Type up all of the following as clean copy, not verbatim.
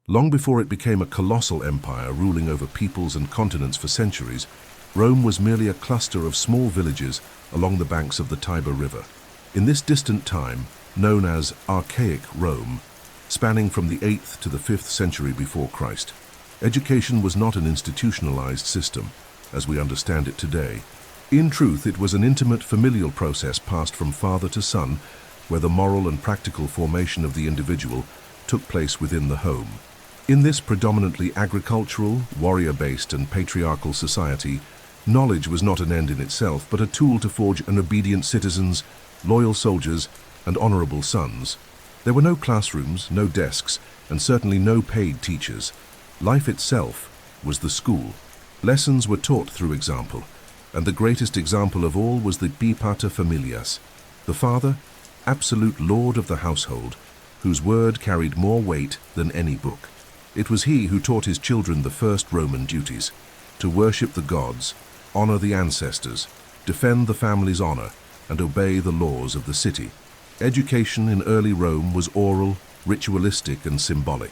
Long before it became a colossal empire ruling over peoples and continents for centuries, Rome was merely a cluster of small villages along the banks of the Tiber River. In this distant time, known as archaic Rome, spanning from the 8th to the 5th century before Christ, education was not an institutionalized system, as we understand it today. In truth, it was an intimate familial process passed from father to son, where the moral and practical formation of the individual took place within the home. In this predominantly agricultural, warrior-based and patriarchal society, knowledge was not an end in itself, but a tool to forge an obedient citizens, loyal soldiers, and honorable sons. There were no classrooms, no desks, and certainly no paid teachers. Life itself was the school. Lessons were taught through example, and the greatest example of all was the pater familias, the father, absolute lord of the household, whose word carried more weight than any book. It was he who taught his children the first Roman duties: to worship the gods, honor the ancestors, defend the family's honor, and obey the laws of the city. Education in early Rome was oral, ritualistic, and symbolic.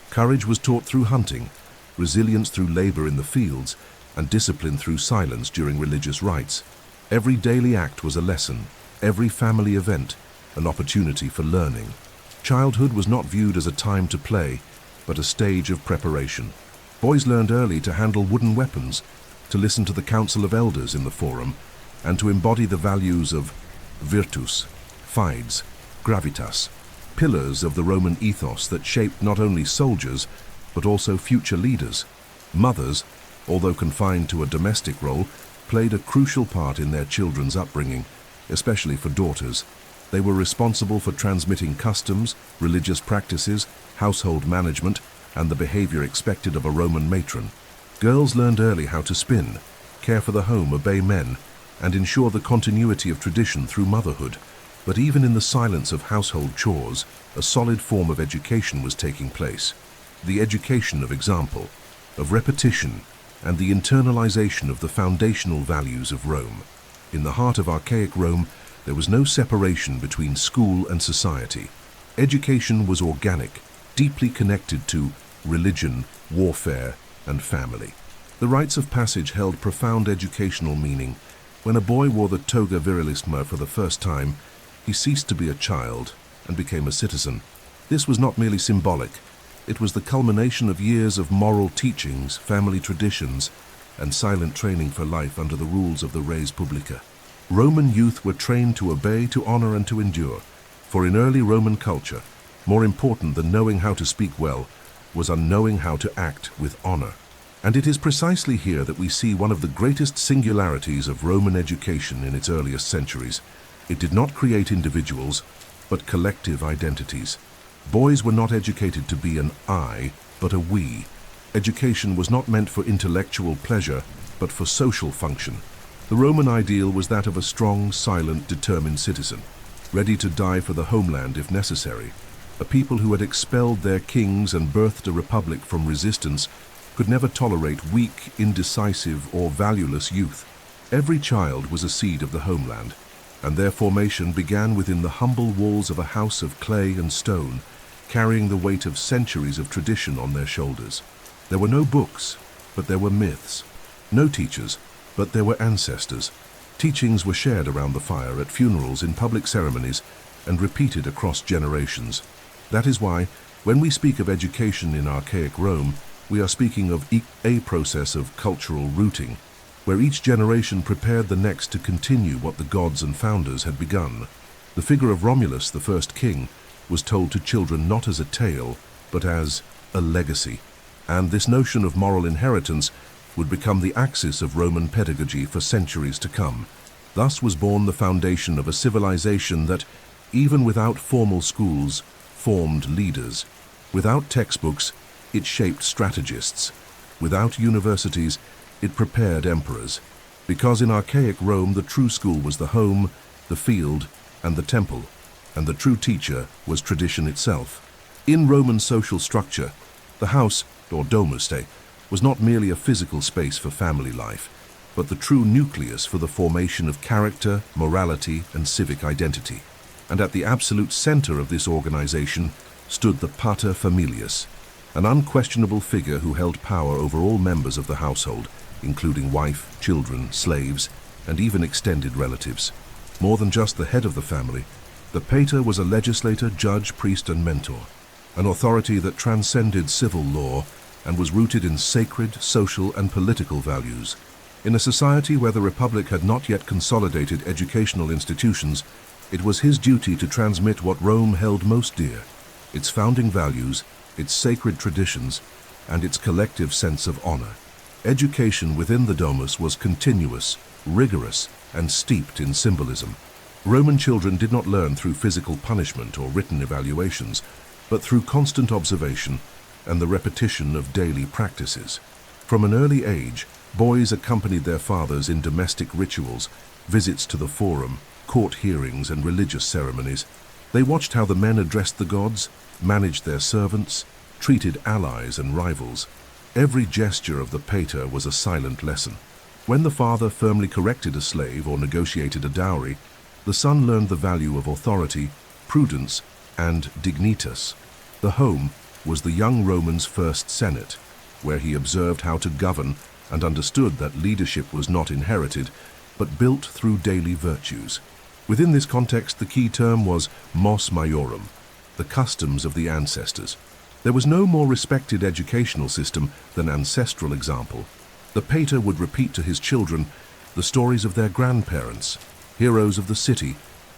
Courage was taught through hunting, resilience through labor in the fields, and discipline through silence during religious rites. Every daily act was a lesson, every family event an opportunity for learning. Childhood was not viewed as a time to play, but a stage of preparation. Boys learned early to handle wooden weapons, to listen to the council of elders in the forum, and to embody the values of virtus, fides, gravitas, pillars of the Roman ethos that shaped not only soldiers, but also future leaders. Mothers, although confined to a domestic role, played a crucial part in their children's upbringing, especially for daughters. They were responsible for transmitting customs, religious practices, household management, and the behavior expected of a Roman matron. Girls learned early how to spin, care for the home, obey men, and ensure the continuity of tradition through motherhood. But even in the silence of household chores, a solid form of education was taking place. The education of example, of repetition, and the internalization of the foundational values of Rome. In the heart of archaic Rome, there was no separation between school and society. Education was organic, deeply connected to religion, warfare, and family. The rites of passage held profound educational meaning. When a boy wore the toga virilisma for the first time, he ceased to be a child and became a citizen. This was not merely symbolic. It was the culmination of years of moral teachings, family traditions, and silent training for life under the rules of the res publica. Roman youth were trained to obey, to honor, and to endure. For in early Roman culture, more important than knowing how to speak well was unknowing how to act with honor. And it is precisely here that we see one of the greatest singularities of Roman education in its earliest centuries. It did not create individuals, but collective identities. Boys were not educated to be an I, but a we. Education was not meant for intellectual pleasure, but for social function. The Roman ideal was that of a strong, silent, determined citizen, ready to die for the homeland if necessary. A people who had expelled their kings and birthed a republic from resistance could never tolerate weak, indecisive, or valueless youth. Every child was a seed of the homeland, and their formation began within the humble walls of a house of clay and stone, carrying the weight of centuries of tradition on their shoulders. There were no books, but there were myths. No teachers, but there were ancestors. Teachings were shared around the fire, at funerals, in public ceremonies, and repeated across generations. That is why, when we speak of education in archaic Rome, we are speaking of a process of cultural rooting, where each generation prepared the next to continue what the gods and founders had begun. The figure of Romulus, the first king, was told to children not as a tale, but as a legacy. And this notion of moral inheritance would become the axis of Roman pedagogy for centuries to come. Thus was born the foundation of a civilization that, even without formal schools, formed leaders. Without textbooks, it shaped strategists. Without universities, it prepared emperors. Because in archaic Rome, the true school was the home, the field, and the temple, and the true teacher was tradition itself. In Roman social structure, the house, or domus, was not merely a physical space for family life, but the true nucleus for the formation of character, morality, and civic identity. And at the absolute center of this organization stood the pater familias, an unquestionable figure who held power over all members of the household, including wife, children, slaves, and even extended relatives. More than just the head of the family, the pater was a legislator, judge, priest, and mentor, an authority that transcended civil law and was rooted in sacred, social, and political values. In a society where the Republic had not yet consolidated educational institutions, it was his duty to transmit what Rome held most dear: its founding values, its sacred traditions, and its collective sense of honor. Education within the Domus was continuous, rigorous, and steeped in symbolism. Roman children did not learn through physical punishment or written evaluations, but through constant observation and the repetition of daily practices. From an early age, boys accompanied their fathers in domestic rituals, visits to the forum, court hearings, and religious ceremonies. They watched how the men addressed the gods, managed their servants, treated allies and rivals. Every gesture of the pater was a silent lesson. When the father firmly corrected a slave or negotiated a dowry, the son learned the value of authority, prudence, and dignitas. The home was the young Roman's first senate, where he observed how to govern and understood that leadership was not inherited, but built through daily virtues. Within this context, the key term was mos maiorum, the customs of the ancestors. There was no more respected educational system than ancestral example. The pater would repeat to his children the stories of their grandparents, heroes of the city,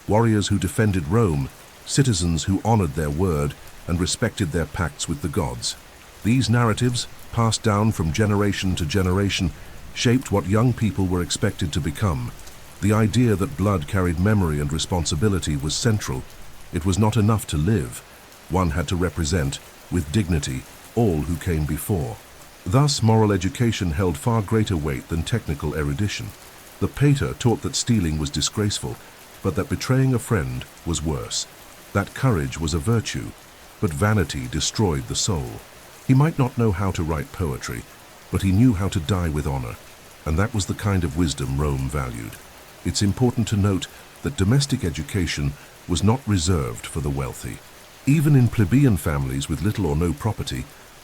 warriors who defended Rome, citizens who honored their word and respected their pacts with the gods. These narratives, passed down from generation to generation, shaped what young people were expected to become. The idea that blood carried memory and responsibility was central. It was not enough to live. One had to represent, with dignity, all who came before. Thus, moral education held far greater weight than technical erudition. The pater taught that stealing was disgraceful, but that betraying a friend was worse. That courage was a virtue, but vanity destroyed the soul. He might not know how to write poetry, but he knew how to die with honor, and that was the kind of wisdom Rome valued. It's important to note that domestic education was not reserved for the wealthy. Even in plebeian families with little or no property,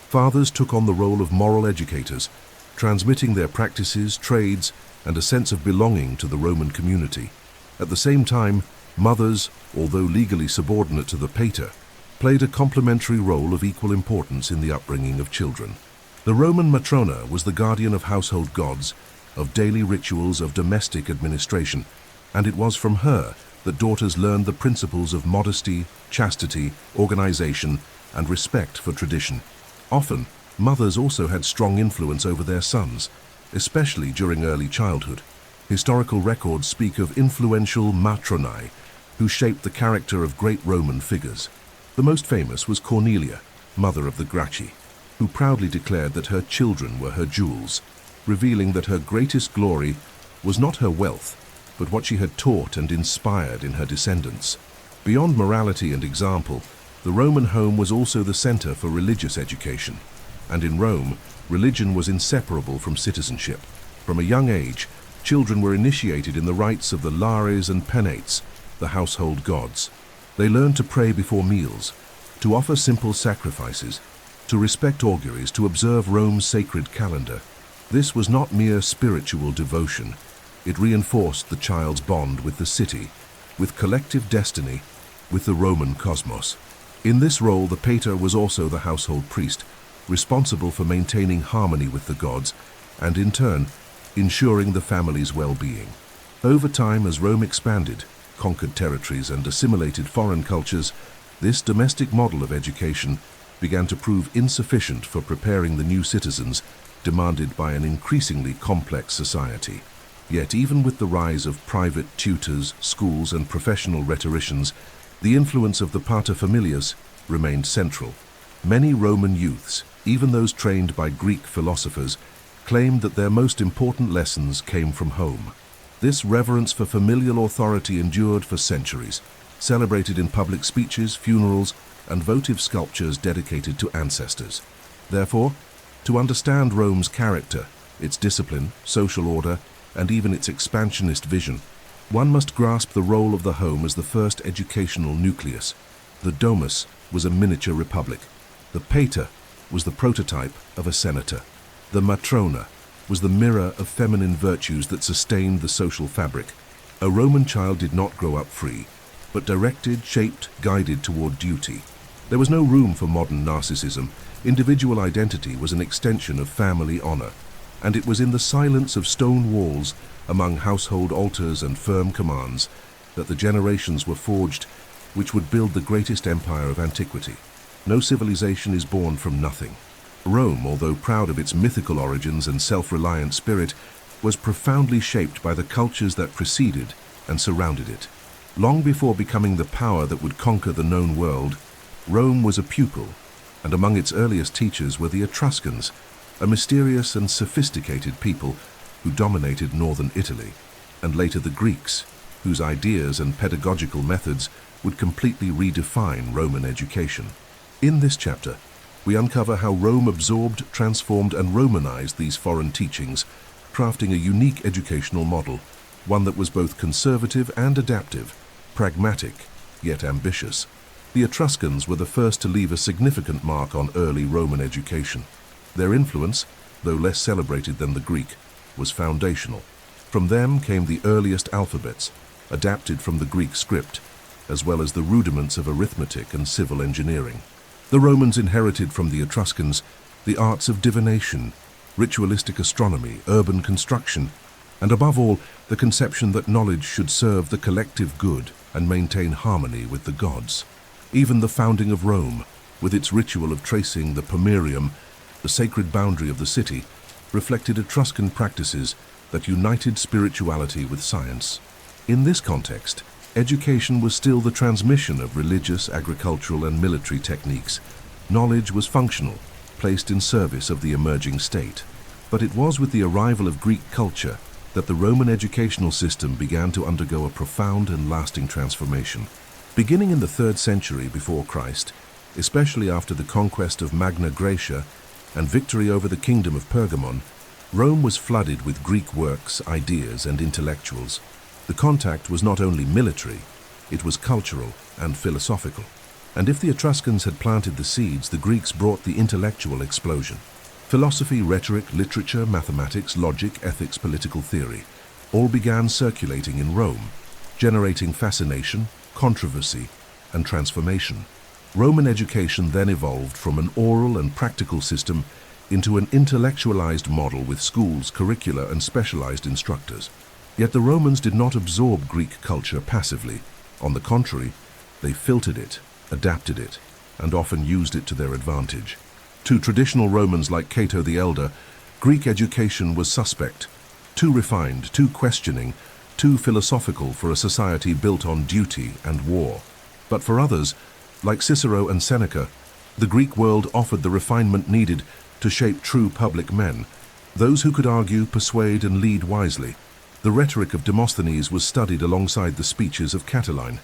fathers took on the role of moral educators, transmitting their practices, trades, and a sense of belonging to the Roman community. At the same time, mothers, although legally subordinate to the pater, played a complementary role of equal importance in the upbringing of children. The Roman matrona was the guardian of household gods, of daily rituals, of domestic administration, and it was from her that daughters learned the principles of modesty, chastity, organization, and respect for tradition. Often, mothers also had strong influence over their sons, especially during early childhood. Historical records speak of influential matronae who shaped the character of great Roman figures. The most famous was Cornelia, mother of the Gracchi, who proudly declared that her children were her jewels, revealing that her greatest glory was not her wealth, but what she had taught and inspired in her descendants. Beyond morality and example, the Roman home was also the center for religious education, and in Rome, religion was inseparable from citizenship. From a young age, children were initiated in the rites of the lares and penates, the household gods. They learned to pray before meals, to offer simple sacrifices, to respect auguries, to observe Rome's sacred calendar. This was not mere spiritual devotion. It reinforced the child's bond with the city, with collective destiny, with the Roman cosmos. In this role, the pater was also the household priest, responsible for maintaining harmony with the gods and, in turn, ensuring the family's well-being. Over time, as Rome expanded, conquered territories, and assimilated foreign cultures, this domestic model of education began to prove insufficient for preparing the new citizens demanded by an increasingly complex society. Yet even with the rise of private tutors, schools, and professional rhetoricians, the influence of the pater familias remained central. Many Roman youths, even those trained by Greek philosophers, claimed that their most important lessons came from home. This reverence for familial authority endured for centuries, celebrated in public speeches, funerals, and votive sculptures dedicated to ancestors. Therefore, to understand Rome's character, its discipline, social order, and even its expansionist vision, one must grasp the role of the home as the first educational nucleus. The Domus was a miniature republic. The pater was the prototype of a senator. The matrona was the mirror of feminine virtues that sustained the social fabric. A Roman child did not grow up free, but directed, shaped, guided toward duty. There was no room for modern narcissism. Individual identity was an extension of family honor, and it was in the silence of stone walls, among household altars and firm commands, that the generations were forged which would build the greatest empire of antiquity. No civilization is born from nothing. Rome, although proud of its mythical origins and self-reliant spirit, was profoundly shaped by the cultures that preceded and surrounded it. Long before becoming the power that would conquer the known world, Rome was a pupil, and among its earliest teachers were the Etruscans, a mysterious and sophisticated people who dominated northern Italy, and later the Greeks, whose ideas and pedagogical methods would completely redefine Roman education. In this chapter, we uncover how Rome absorbed, transformed, and Romanized these foreign teachings, crafting a unique educational model, one that was both conservative and adaptive, pragmatic, yet ambitious. The Etruscans were the first to leave a significant mark on early Roman education. Their influence, though less celebrated than the Greek, was foundational. From them came the earliest alphabets, adapted from the Greek script, as well as the rudiments of arithmetic and civil engineering. The Romans inherited from the Etruscans the arts of divination, ritualistic astronomy, urban construction, and above all, the conception that knowledge should serve the collective good and maintain harmony with the gods. Even the founding of Rome, with its ritual of tracing the pomerium, the sacred boundary of the city, reflected Etruscan practices that united spirituality with science. In this context, education was still the transmission of religious, agricultural, and military techniques. Knowledge was functional, placed in service of the emerging state. But it was with the arrival of Greek culture that the Roman educational system began to undergo a profound and lasting transformation. Beginning in the 3rd century before Christ, especially after the conquest of Magna Graecia and victory over the kingdom of Pergamon, Rome was flooded with Greek works, ideas, and intellectuals. The contact was not only military, it was cultural and philosophical. And if the Etruscans had planted the seeds, the Greeks brought the intellectual explosion. Philosophy, rhetoric, literature, mathematics, logic, ethics, political theory, all began circulating in Rome, generating fascination, controversy, and transformation. Roman education then evolved from an oral and practical system into an intellectualized model with schools, curricula, and specialized instructors. Yet the Romans did not absorb Greek culture passively. On the contrary, they filtered it, adapted it, and often used it to their advantage. To traditional Romans like Cato the Elder, Greek education was suspect, too refined, too questioning, too philosophical for a society built on duty and war. But for others, like Cicero and Seneca, the Greek world offered the refinement needed to shape true public men, those who could argue, persuade, and lead wisely. The rhetoric of Demosthenes was studied alongside the speeches of Catiline.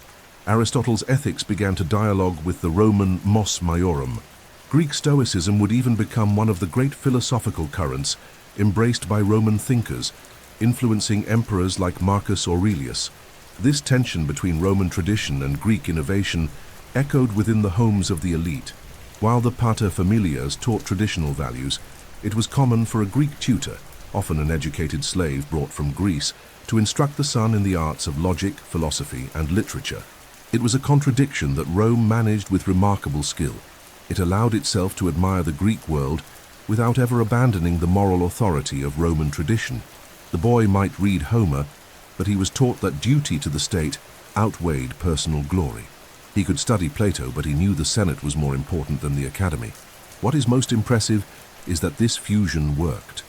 Aristotle's ethics began to dialogue with the Roman mos maiorum. Greek Stoicism would even become one of the great philosophical currents embraced by Roman thinkers, influencing emperors like Marcus Aurelius. This tension between Roman tradition and Greek innovation echoed within the homes of the elite. While the pater familias taught traditional values, it was common for a Greek tutor, often an educated slave brought from Greece, to instruct the son in the arts of logic, philosophy, and literature. It was a contradiction that Rome managed with remarkable skill. It allowed itself to admire the Greek world without ever abandoning the moral authority of Roman tradition. The boy might read Homer, but he was taught that duty to the state outweighed personal glory. He could study Plato, but he knew the Senate was more important than the Academy. What is most impressive is that this fusion worked.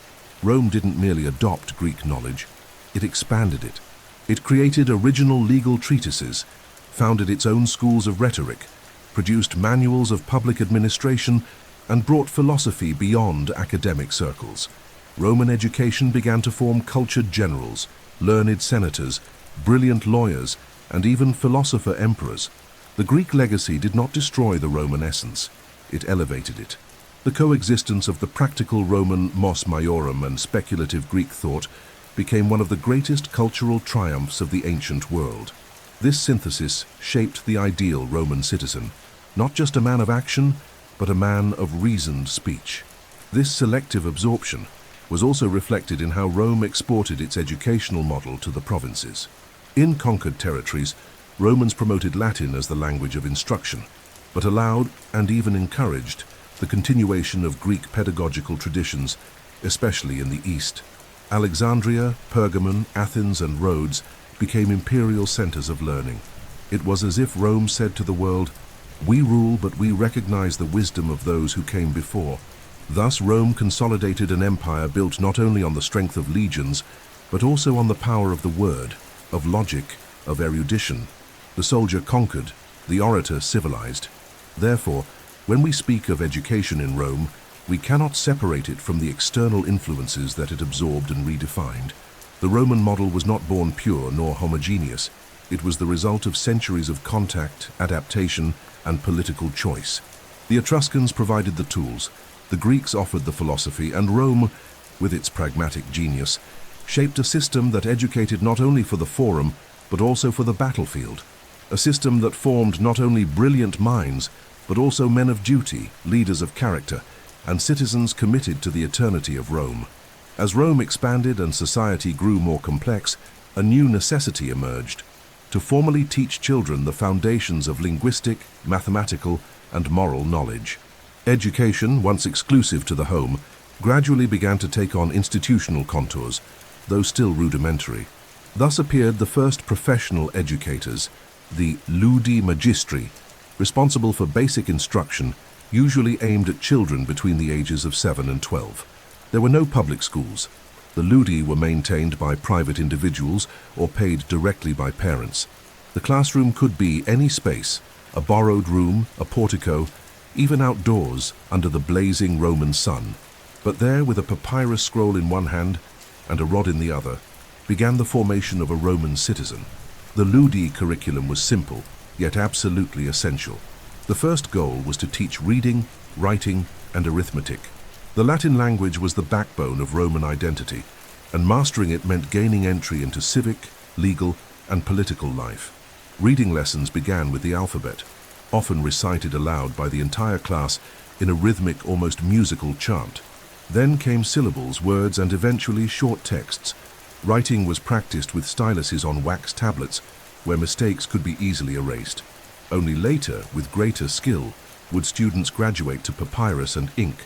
Rome didn't merely adopt Greek knowledge, it expanded it. It created original legal treatises, founded its own schools of rhetoric, produced manuals of public administration, and brought philosophy beyond academic circles. Roman education began to form cultured generals, learned senators, brilliant lawyers, and even philosopher emperors. The Greek legacy did not destroy the Roman essence, it elevated it. The coexistence of the practical Roman mos maiorum and speculative Greek thought became one of the greatest cultural triumphs of the ancient world. This synthesis shaped the ideal Roman citizen, not just a man of action, but a man of reasoned speech. This selective absorption was also reflected in how Rome exported its educational model to the provinces. In conquered territories, Romans promoted Latin as the language of instruction, but allowed and even encouraged the continuation of Greek pedagogical traditions, especially in the East. Alexandria, Pergamon, Athens, and Rhodes became imperial centers of learning. It was as if Rome said to the world, "We rule, but we recognize the wisdom of those who came before." Thus, Rome consolidated an empire built not only on the strength of legions, but also on the power of the word, of logic, of erudition. The soldier conquered, the orator civilized. Therefore, when we speak of education in Rome, we cannot separate it from the external influences that it absorbed and redefined. The Roman model was not born pure nor homogeneous. It was the result of centuries of contact, adaptation, and political choice. The Etruscans provided the tools, the Greeks offered the philosophy, and Rome, with its pragmatic genius, shaped a system that educated not only for the forum, but also for the battlefield. A system that formed not only brilliant minds, but also men of duty, leaders of character, and citizens committed to the eternity of Rome. As Rome expanded and society grew more complex, a new necessity emerged: to formally teach children the foundations of linguistic, mathematical, and moral knowledge. Education, once exclusive to the home, gradually began to take on institutional contours, though still rudimentary. Thus appeared the first professional educators, the ludi magistri, responsible for basic instruction, usually aimed at children between the ages of 7 and 12. There were no public schools. The ludi were maintained by private individuals or paid directly by parents. The classroom could be any space, a borrowed room, a portico, even outdoors under the blazing Roman sun. But there, with a papyrus scroll in one hand and a rod in the other, began the formation of a Roman citizen. The ludi curriculum was simple, yet absolutely essential. The first goal was to teach reading, writing, and arithmetic. The Latin language was the backbone of Roman identity, and mastering it meant gaining entry into civic, legal, and political life. Reading lessons began with the alphabet, often recited aloud by the entire class in a rhythmic, almost musical chant. Then came syllables, words, and eventually short texts. Writing was practiced with styluses on wax tablets, where mistakes could be easily erased. Only later, with greater skill, would students graduate to papyrus and ink,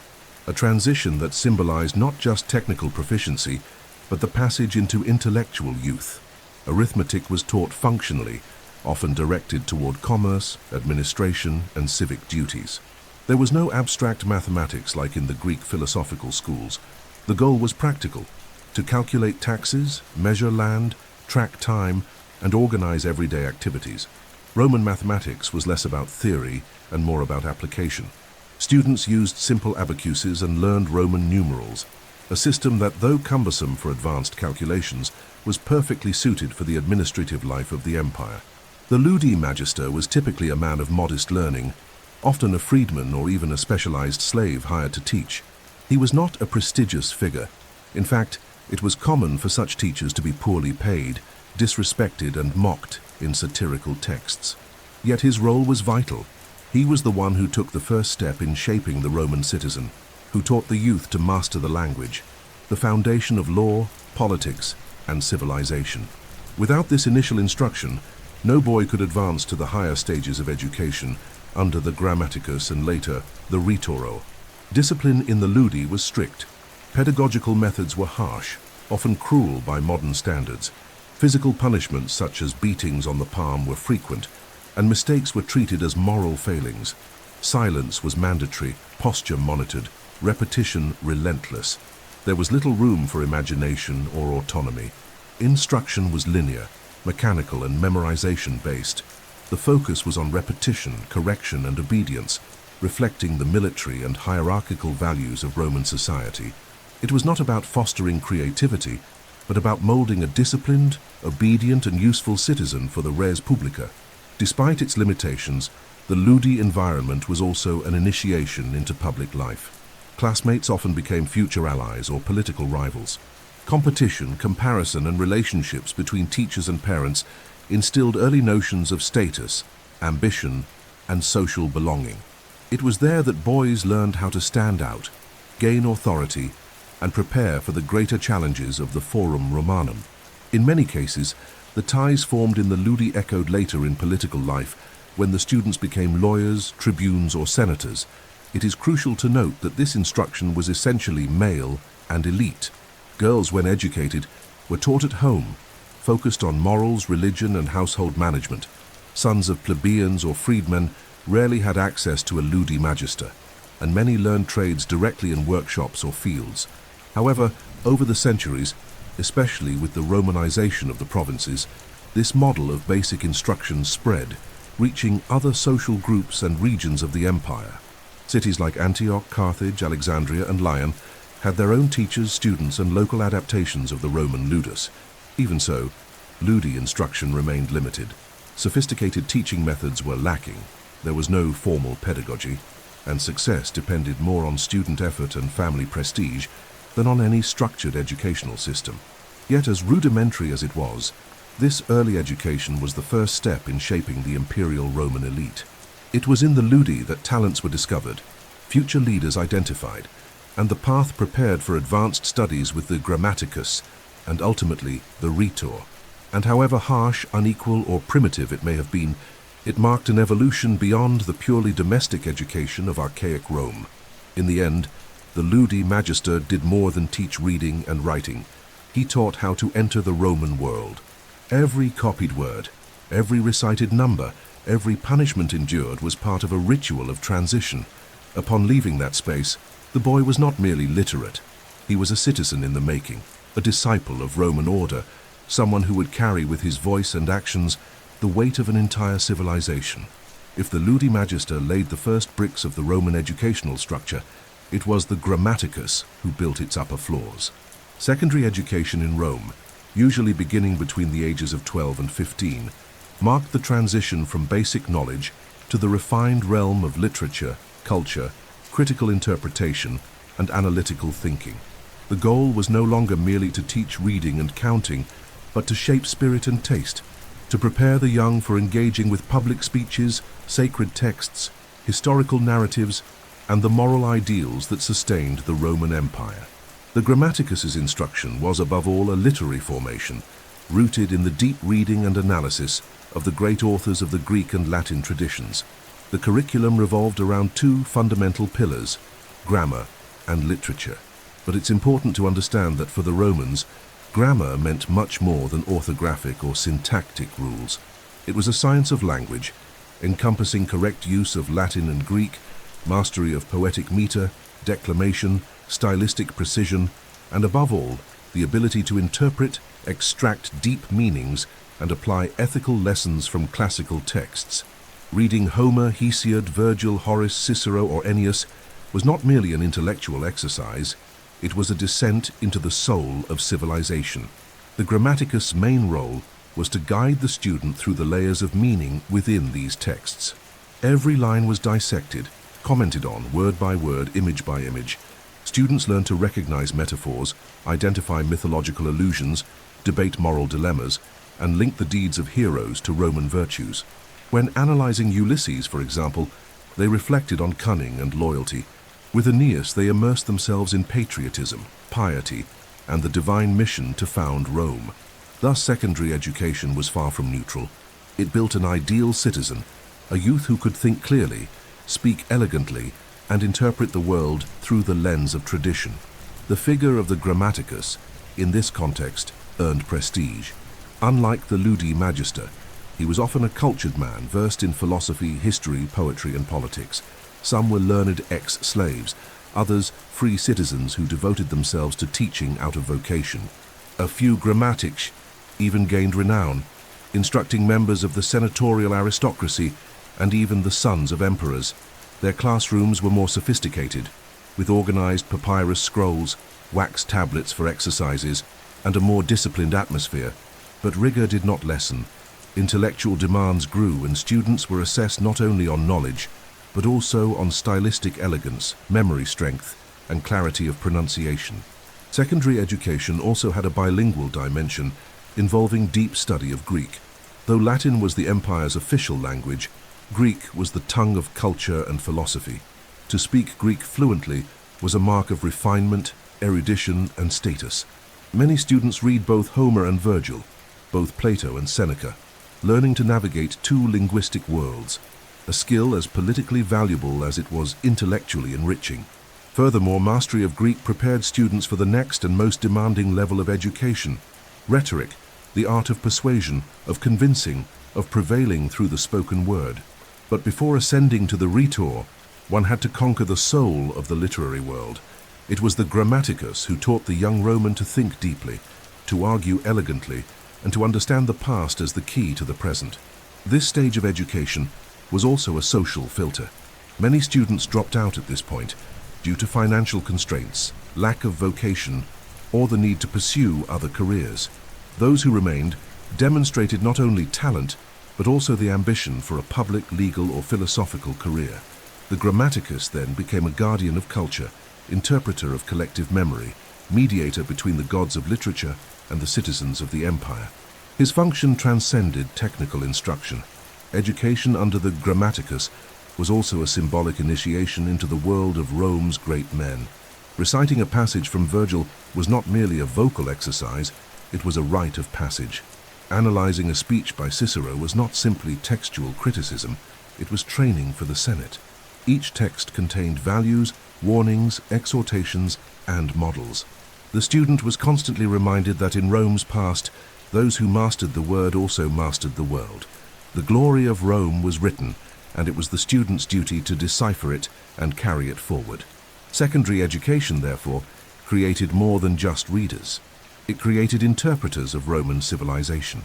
a transition that symbolized not just technical proficiency, but the passage into intellectual youth. Arithmetic was taught functionally, often directed toward commerce, administration, and civic duties. There was no abstract mathematics like in the Greek philosophical schools. The goal was practical: to calculate taxes, measure land, track time, and organize everyday activities. Roman mathematics was less about theory and more about application. Students used simple abacuses and learned Roman numerals, a system that, though cumbersome for advanced calculations, was perfectly suited for the administrative life of the empire. The ludi magister was typically a man of modest learning, often a freedman or even a specialized slave hired to teach. He was not a prestigious figure. In fact, it was common for such teachers to be poorly paid, disrespected, and mocked in satirical texts. Yet his role was vital. He was the one who took the first step in shaping the Roman citizen, who taught the youth to master the language, the foundation of law, politics, and civilization. Without this initial instruction, no boy could advance to the higher stages of education under the grammaticus and later the rhetoro. Discipline in the ludi was strict. Pedagogical methods were harsh, often cruel by modern standards. Physical punishments such as beatings on the palm were frequent, and mistakes were treated as moral failings. Silence was mandatory, posture monitored, repetition relentless. There was little room for imagination or autonomy. Instruction was linear, mechanical, and memorization-based. The focus was on repetition, correction, and obedience, reflecting the military and hierarchical values of Roman society. It was not about fostering creativity, but about molding a disciplined, obedient, and useful citizen for the res publica. Despite its limitations, the ludi environment was also an initiation into public life. Classmates often became future allies or political rivals. Competition, comparison, and relationships between teachers and parents instilled early notions of status, ambition, and social belonging. It was there that boys learned how to stand out, gain authority, and prepare for the greater challenges of the Forum Romanum. In many cases, the ties formed in the Ludi echoed later in political life when the students became lawyers, tribunes, or senators. It is crucial to note that this instruction was essentially male and elite. Girls, when educated, were taught at home, focused on morals, religion, and household management. Sons of plebeians or freedmen rarely had access to a Ludi magister, and many learned trades directly in workshops or fields. However, over the centuries, especially with the Romanization of the provinces, this model of basic instruction spread, reaching other social groups and regions of the empire. Cities like Antioch, Carthage, Alexandria, and Lyon had their own teachers, students, and local adaptations of the Roman ludus. Even so, Ludi instruction remained limited. Sophisticated teaching methods were lacking. There was no formal pedagogy, and success depended more on student effort and family prestige than on any structured educational system. Yet, as rudimentary as it was, this early education was the first step in shaping the imperial Roman elite. It was in the Ludi that talents were discovered, future leaders identified, and the path prepared for advanced studies with the grammaticus and ultimately the rhetor. And however harsh, unequal, or primitive it may have been, it marked an evolution beyond the purely domestic education of archaic Rome. In the end, the Ludi magister did more than teach reading and writing. He taught how to enter the Roman world. Every copied word, every recited number, every punishment endured was part of a ritual of transition. Upon leaving that space, the boy was not merely literate. He was a citizen in the making, a disciple of Roman order, someone who would carry with his voice and actions the weight of an entire civilization. If the Ludi magister laid the first bricks of the Roman educational structure, it was the grammaticus who built its upper floors. Secondary education in Rome, usually beginning between the ages of 12 and 15, marked the transition from basic knowledge to the refined realm of literature, culture, critical interpretation, and analytical thinking. The goal was no longer merely to teach reading and counting, but to shape spirit and taste, to prepare the young for engaging with public speeches, sacred texts, historical narratives, and the moral ideals that sustained the Roman Empire. The grammaticus's instruction was above all a literary formation, rooted in the deep reading and analysis of the great authors of the Greek and Latin traditions. The curriculum revolved around two fundamental pillars, grammar and literature. But it's important to understand that for the Romans, grammar meant much more than orthographic or syntactic rules. It was a science of language, encompassing correct use of Latin and Greek, mastery of poetic meter, declamation, stylistic precision, and above all, the ability to interpret, extract deep meanings, and apply ethical lessons from classical texts. Reading Homer, Hesiod, Virgil, Horace, Cicero, or Ennius was not merely an intellectual exercise, it was a descent into the soul of civilization. The grammaticus' main role was to guide the student through the layers of meaning within these texts. Every line was dissected, commented on, word by word, image by image. Students learned to recognize metaphors, identify mythological allusions, debate moral dilemmas, and link the deeds of heroes to Roman virtues. When analyzing Ulysses, for example, they reflected on cunning and loyalty. With Aeneas, they immersed themselves in patriotism, piety, and the divine mission to found Rome. Thus, secondary education was far from neutral. It built an ideal citizen, a youth who could think clearly, speak elegantly, and interpret the world through the lens of tradition. The figure of the grammaticus, in this context, earned prestige. Unlike the Ludi magister, he was often a cultured man, versed in philosophy, history, poetry, and politics. Some were learned ex-slaves, others free citizens who devoted themselves to teaching out of vocation. A few grammatics even gained renown, instructing members of the senatorial aristocracy and even the sons of emperors. Their classrooms were more sophisticated, with organized papyrus scrolls, wax tablets for exercises, and a more disciplined atmosphere. But rigor did not lessen. Intellectual demands grew, and students were assessed not only on knowledge, but also on stylistic elegance, memory strength, and clarity of pronunciation. Secondary education also had a bilingual dimension, involving deep study of Greek. Though Latin was the empire's official language, Greek was the tongue of culture and philosophy. To speak Greek fluently was a mark of refinement, erudition, and status. Many students read both Homer and Virgil, both Plato and Seneca, learning to navigate two linguistic worlds, a skill as politically valuable as it was intellectually enriching. Furthermore, mastery of Greek prepared students for the next and most demanding level of education, rhetoric, the art of persuasion, of convincing, of prevailing through the spoken word. But before ascending to the rhetor, one had to conquer the soul of the literary world. It was the grammaticus who taught the young Roman to think deeply, to argue elegantly, and to understand the past as the key to the present. This stage of education was also a social filter. Many students dropped out at this point due to financial constraints, lack of vocation, or the need to pursue other careers. Those who remained demonstrated not only talent, but also the ambition for a public, legal, or philosophical career. The grammaticus then became a guardian of culture, interpreter of collective memory, mediator between the gods of literature and the citizens of the empire. His function transcended technical instruction. Education under the grammaticus was also a symbolic initiation into the world of Rome's great men. Reciting a passage from Virgil was not merely a vocal exercise, it was a rite of passage. Analyzing a speech by Cicero was not simply textual criticism, it was training for the Senate. Each text contained values, warnings, exhortations, and models. The student was constantly reminded that in Rome's past, those who mastered the word also mastered the world. The glory of Rome was written, and it was the student's duty to decipher it and carry it forward. Secondary education, therefore, created more than just readers. It created interpreters of Roman civilization.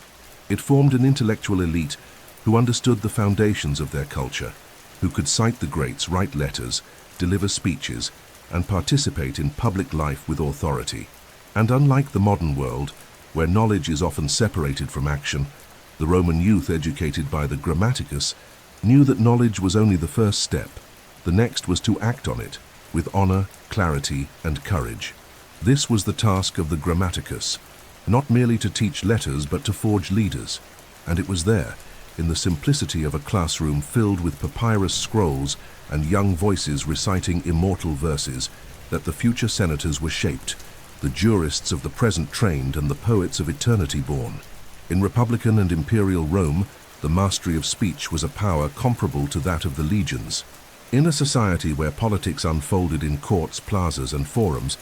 It formed an intellectual elite who understood the foundations of their culture, who could cite the greats, write letters, deliver speeches, and participate in public life with authority. And unlike the modern world, where knowledge is often separated from action, the Roman youth educated by the grammaticus knew that knowledge was only the first step. The next was to act on it, with honor, clarity, and courage. This was the task of the grammaticus, not merely to teach letters but to forge leaders. And it was there, in the simplicity of a classroom filled with papyrus scrolls and young voices reciting immortal verses, that the future senators were shaped, the jurists of the present trained, and the poets of eternity born. In republican and imperial Rome, the mastery of speech was a power comparable to that of the legions. In a society where politics unfolded in courts, plazas, and forums,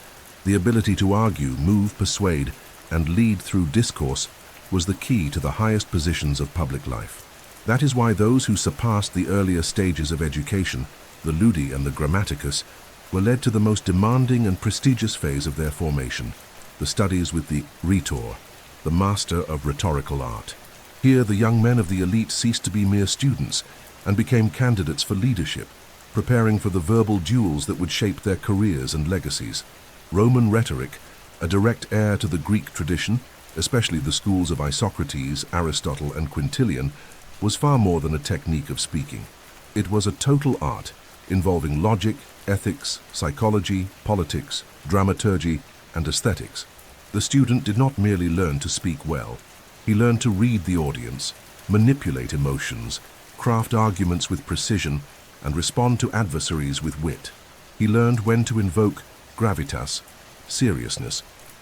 the ability to argue, move, persuade, and lead through discourse was the key to the highest positions of public life. That is why those who surpassed the earlier stages of education, the ludi and the grammaticus, were led to the most demanding and prestigious phase of their formation, the studies with the rhetor, the master of rhetorical art. Here, the young men of the elite ceased to be mere students and became candidates for leadership, preparing for the verbal duels that would shape their careers and legacies. Roman rhetoric, a direct heir to the Greek tradition, especially the schools of Isocrates, Aristotle, and Quintilian, was far more than a technique of speaking. It was a total art, involving logic, ethics, psychology, politics, dramaturgy, and aesthetics. The student did not merely learn to speak well. He learned to read the audience, manipulate emotions, craft arguments with precision, and respond to adversaries with wit. He learned when to invoke gravitas, seriousness,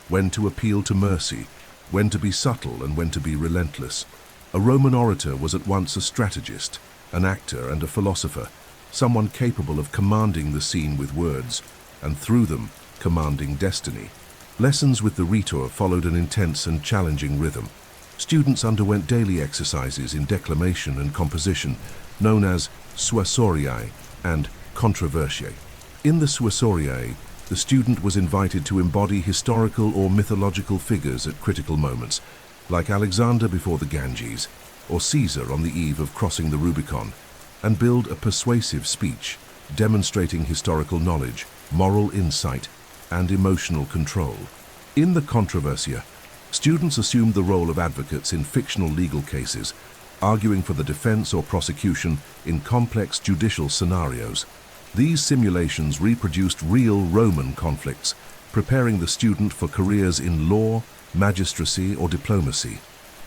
when to appeal to mercy, when to be subtle and when to be relentless. A Roman orator was at once a strategist, an actor, and a philosopher, someone capable of commanding the scene with words, and through them, commanding destiny. Lessons with the rhetor followed an intense and challenging rhythm. Students underwent daily exercises in declamation and composition, known as suasoriae and controversiae. In the suasoriae, the student was invited to embody historical or mythological figures at critical moments, like Alexander before the Ganges, or Caesar on the eve of crossing the Rubicon, and build a persuasive speech, demonstrating historical knowledge, moral insight, and emotional control. In the controversia, students assumed the role of advocates in fictional legal cases, arguing for the defense or prosecution in complex judicial scenarios. These simulations reproduced real Roman conflicts, preparing the student for careers in law, magistracy, or diplomacy.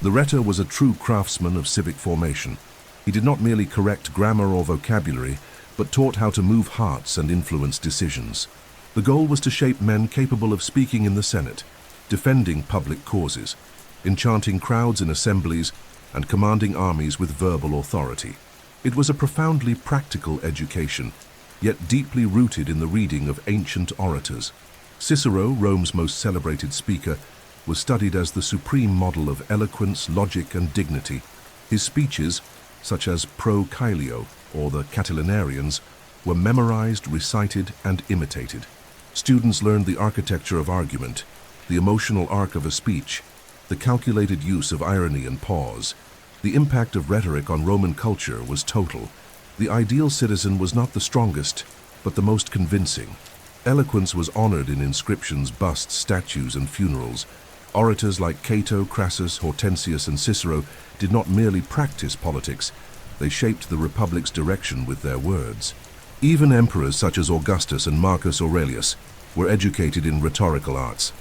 The rhetor was a true craftsman of civic formation, He did not merely correct grammar or vocabulary, but taught how to move hearts and influence decisions. The goal was to shape men capable of speaking in the Senate, defending public causes, enchanting crowds in assemblies, and commanding armies with verbal authority. It was a profoundly practical education, yet deeply rooted in the reading of ancient orators. Cicero, Rome's most celebrated speaker, was studied as the supreme model of eloquence, logic, and dignity. His speeches, such as Pro Caelio or the Catilinarians, were memorized, recited, and imitated. Students learned the architecture of argument, the emotional arc of a speech, the calculated use of irony and pause. The impact of rhetoric on Roman culture was total. The ideal citizen was not the strongest, but the most convincing. Eloquence was honored in inscriptions, busts, statues, and funerals. Orators like Cato, Crassus, Hortensius, and Cicero did not merely practice politics, they shaped the republic's direction with their words. Even emperors such as Augustus and Marcus Aurelius were educated in rhetorical arts,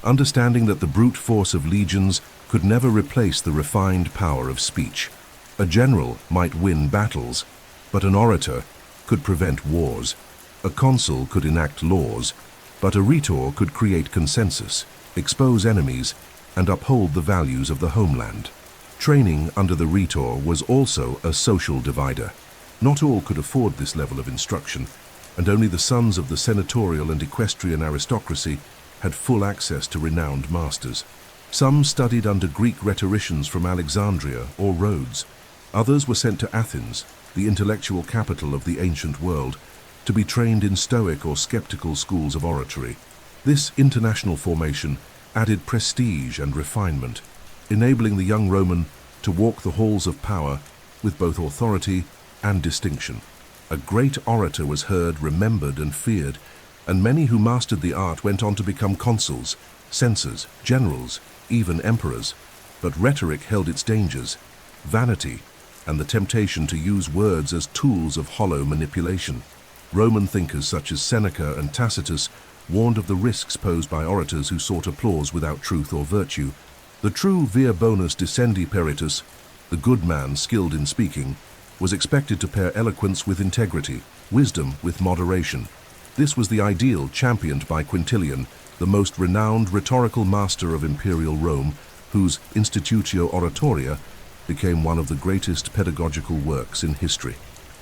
understanding that the brute force of legions could never replace the refined power of speech. A general might win battles, but an orator could prevent wars. A consul could enact laws, but a rhetor could create consensus, expose enemies, and uphold the values of the homeland. Training under the rhetor was also a social divider. Not all could afford this level of instruction, and only the sons of the senatorial and equestrian aristocracy had full access to renowned masters. Some studied under Greek rhetoricians from Alexandria or Rhodes. Others were sent to Athens, the intellectual capital of the ancient world, to be trained in Stoic or skeptical schools of oratory. This international formation added prestige and refinement, enabling the young Roman to walk the halls of power with both authority and distinction. A great orator was heard, remembered, and feared, and many who mastered the art went on to become consuls, censors, generals, even emperors. But rhetoric held its dangers: vanity and the temptation to use words as tools of hollow manipulation. Roman thinkers such as Seneca and Tacitus warned of the risks posed by orators who sought applause without truth or virtue. The true vir bonus dicendi peritus, the good man skilled in speaking, was expected to pair eloquence with integrity, wisdom with moderation. This was the ideal championed by Quintilian, the most renowned rhetorical master of imperial Rome, whose Institutio Oratoria became one of the greatest pedagogical works in history.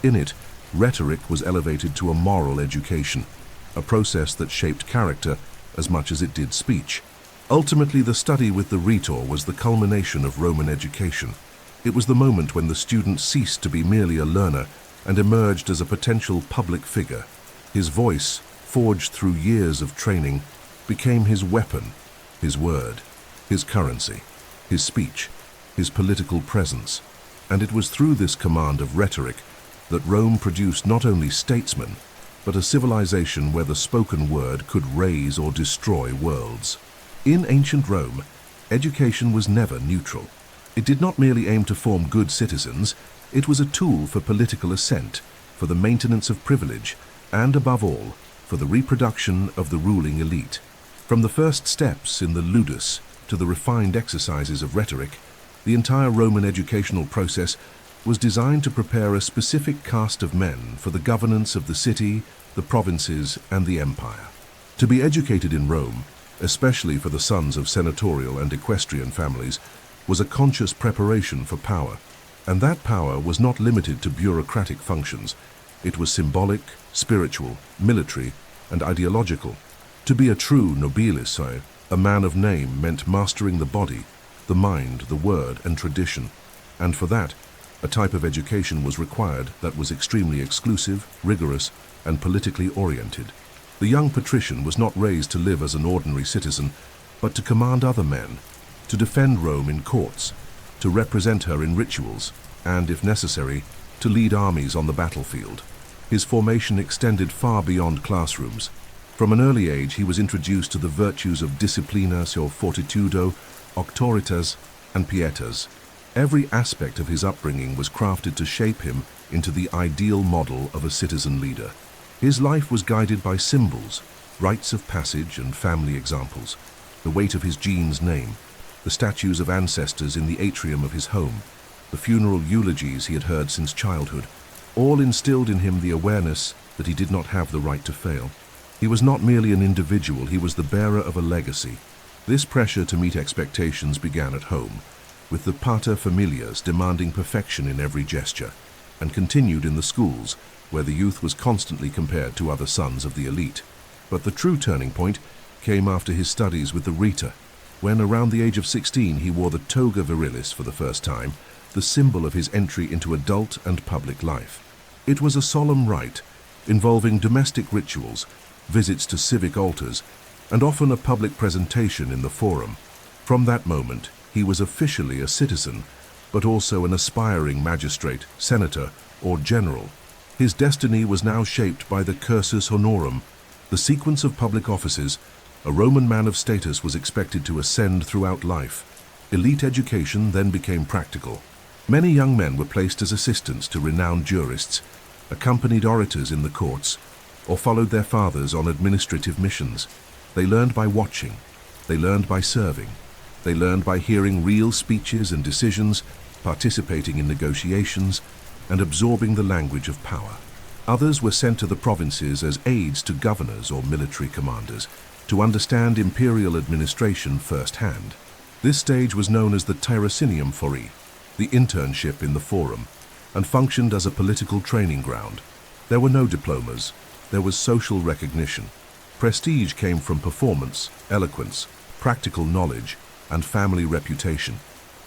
In it, rhetoric was elevated to a moral education, a process that shaped character as much as it did speech. Ultimately, the study with the rhetor was the culmination of Roman education. It was the moment when the student ceased to be merely a learner and emerged as a potential public figure. His voice, forged through years of training, became his weapon, his word, his currency, his speech, his political presence. And it was through this command of rhetoric that Rome produced not only statesmen, but a civilization where the spoken word could raise or destroy worlds. In ancient Rome, education was never neutral. It did not merely aim to form good citizens, it was a tool for political ascent, for the maintenance of privilege, and above all, for the reproduction of the ruling elite. From the first steps in the ludus to the refined exercises of rhetoric, the entire Roman educational process was designed to prepare a specific caste of men for the governance of the city, the provinces, and the empire. To be educated in Rome, especially for the sons of senatorial and equestrian families, was a conscious preparation for power. And that power was not limited to bureaucratic functions. It was symbolic, spiritual, military, and ideological. To be a true nobilis, a man of name, meant mastering the body, the mind, the word, and tradition. And for that, a type of education was required that was extremely exclusive, rigorous, and politically oriented. The young patrician was not raised to live as an ordinary citizen, but to command other men, to defend Rome in courts, to represent her in rituals, and, if necessary, to lead armies on the battlefield. His formation extended far beyond classrooms. From an early age, he was introduced to the virtues of disciplina, fortitudo, auctoritas, and pietas. Every aspect of his upbringing was crafted to shape him into the ideal model of a citizen leader. His life was guided by symbols, rites of passage, and family examples, the weight of his genes' name, the statues of ancestors in the atrium of his home. the funeral eulogies he had heard since childhood, all instilled in him the awareness that he did not have the right to fail. He was not merely an individual, he was the bearer of a legacy. This pressure to meet expectations began at home, with the pater familias demanding perfection in every gesture, and continued in the schools, where the youth was constantly compared to other sons of the elite. But the true turning point came after his studies with the rhetor, when around the age of 16 he wore the toga virilis for the first time, the symbol of his entry into adult and public life. It was a solemn rite, involving domestic rituals, visits to civic altars, and often a public presentation in the forum. From that moment, he was officially a citizen, but also an aspiring magistrate, senator, or general. His destiny was now shaped by the cursus honorum, the sequence of public offices. A Roman man of status was expected to ascend throughout life. Elite education then became practical. Many young men were placed as assistants to renowned jurists, accompanied orators in the courts, or followed their fathers on administrative missions. They learned by watching. They learned by serving. They learned by hearing real speeches and decisions, participating in negotiations, and absorbing the language of power. Others were sent to the provinces as aides to governors or military commanders, to understand imperial administration firsthand. This stage was known as the tirocinium fori, the internship in the forum, and functioned as a political training ground. There were no diplomas. There was social recognition. Prestige came from performance, eloquence, practical knowledge, and family reputation.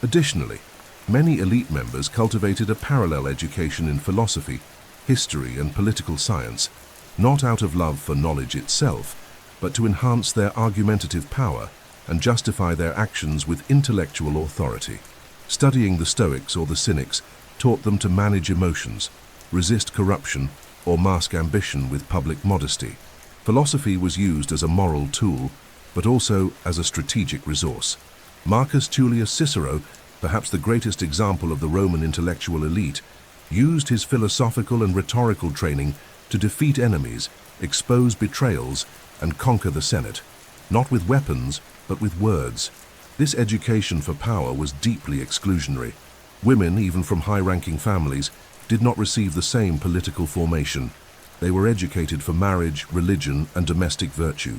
Additionally, many elite members cultivated a parallel education in philosophy, history, and political science, not out of love for knowledge itself, but to enhance their argumentative power and justify their actions with intellectual authority. Studying the Stoics or the Cynics taught them to manage emotions, resist corruption, or mask ambition with public modesty. Philosophy was used as a moral tool, but also as a strategic resource. Marcus Tullius Cicero, perhaps the greatest example of the Roman intellectual elite, used his philosophical and rhetorical training to defeat enemies, expose betrayals, and conquer the Senate, not with weapons, but with words. This education for power was deeply exclusionary. Women, even from high-ranking families, did not receive the same political formation. They were educated for marriage, religion, and domestic virtue.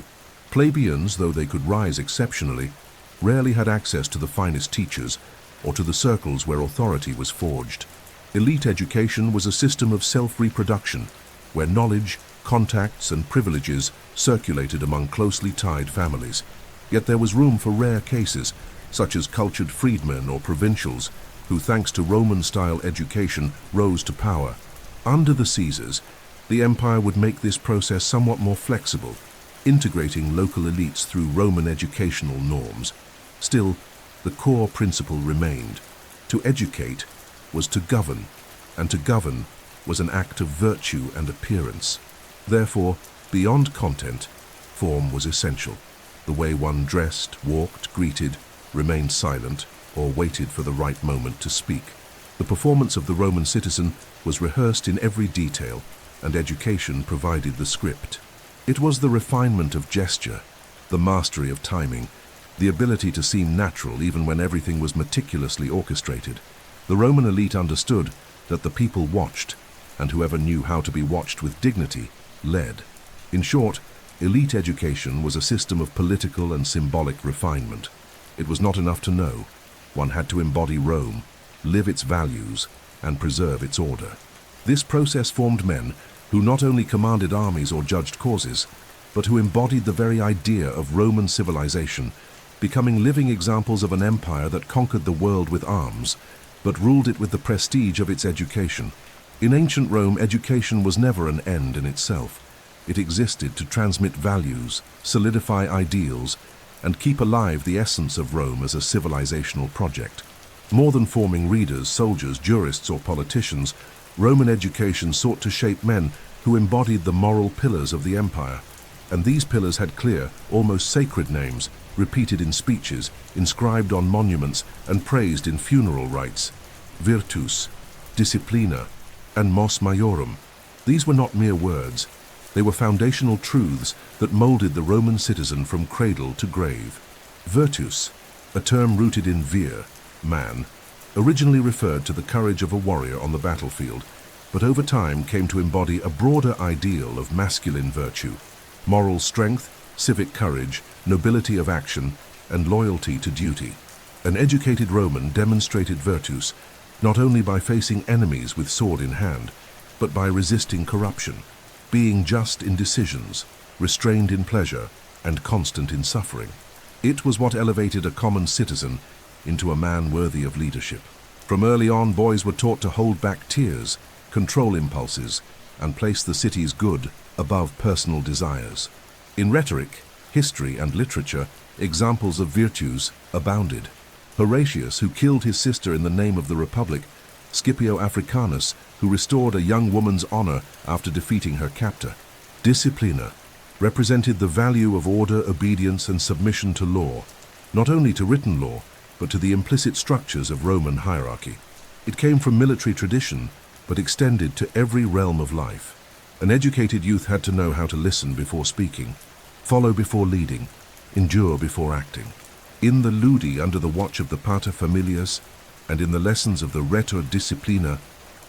Plebeians, though they could rise exceptionally, rarely had access to the finest teachers or to the circles where authority was forged. Elite education was a system of self-reproduction, where knowledge, contacts, and privileges circulated among closely tied families. Yet there was room for rare cases, such as cultured freedmen or provincials, who, thanks to Roman-style education, rose to power. Under the Caesars, the empire would make this process somewhat more flexible, integrating local elites through Roman educational norms. Still, the core principle remained. To educate was to govern, and to govern was an act of virtue and appearance. Therefore, beyond content, form was essential. The way one dressed, walked, greeted, remained silent, or waited for the right moment to speak. The performance of the Roman citizen was rehearsed in every detail, and education provided the script. It was the refinement of gesture, the mastery of timing, the ability to seem natural even when everything was meticulously orchestrated. The Roman elite understood that the people watched, and whoever knew how to be watched with dignity led. In short, elite education was a system of political and symbolic refinement. It was not enough to know. One had to embody Rome, live its values, and preserve its order. This process formed men who not only commanded armies or judged causes, but who embodied the very idea of Roman civilization, becoming living examples of an empire that conquered the world with arms, but ruled it with the prestige of its education. In ancient Rome, education was never an end in itself. It existed to transmit values, solidify ideals, and keep alive the essence of Rome as a civilizational project. More than forming readers, soldiers, jurists, or politicians, Roman education sought to shape men who embodied the moral pillars of the empire. And these pillars had clear, almost sacred names, repeated in speeches, inscribed on monuments, and praised in funeral rites: virtus, disciplina, and mos maiorum. These were not mere words. They were foundational truths that molded the Roman citizen from cradle to grave. Virtus, a term rooted in vir, man, originally referred to the courage of a warrior on the battlefield, but over time came to embody a broader ideal of masculine virtue, moral strength, civic courage, nobility of action, and loyalty to duty. An educated Roman demonstrated virtus not only by facing enemies with sword in hand, but by resisting corruption, being just in decisions, restrained in pleasure, and constant in suffering. It was what elevated a common citizen into a man worthy of leadership. From early on, boys were taught to hold back tears, control impulses, and place the city's good above personal desires. In rhetoric, history, and literature, examples of virtues abounded. Horatius, who killed his sister in the name of the Republic; Scipio Africanus, who restored a young woman's honor after defeating her captor. Disciplina represented the value of order, obedience, and submission to law, not only to written law, but to the implicit structures of Roman hierarchy. It came from military tradition, but extended to every realm of life. An educated youth had to know how to listen before speaking, follow before leading, endure before acting. In the ludi under the watch of the pater familias, and in the lessons of the rhetor disciplina,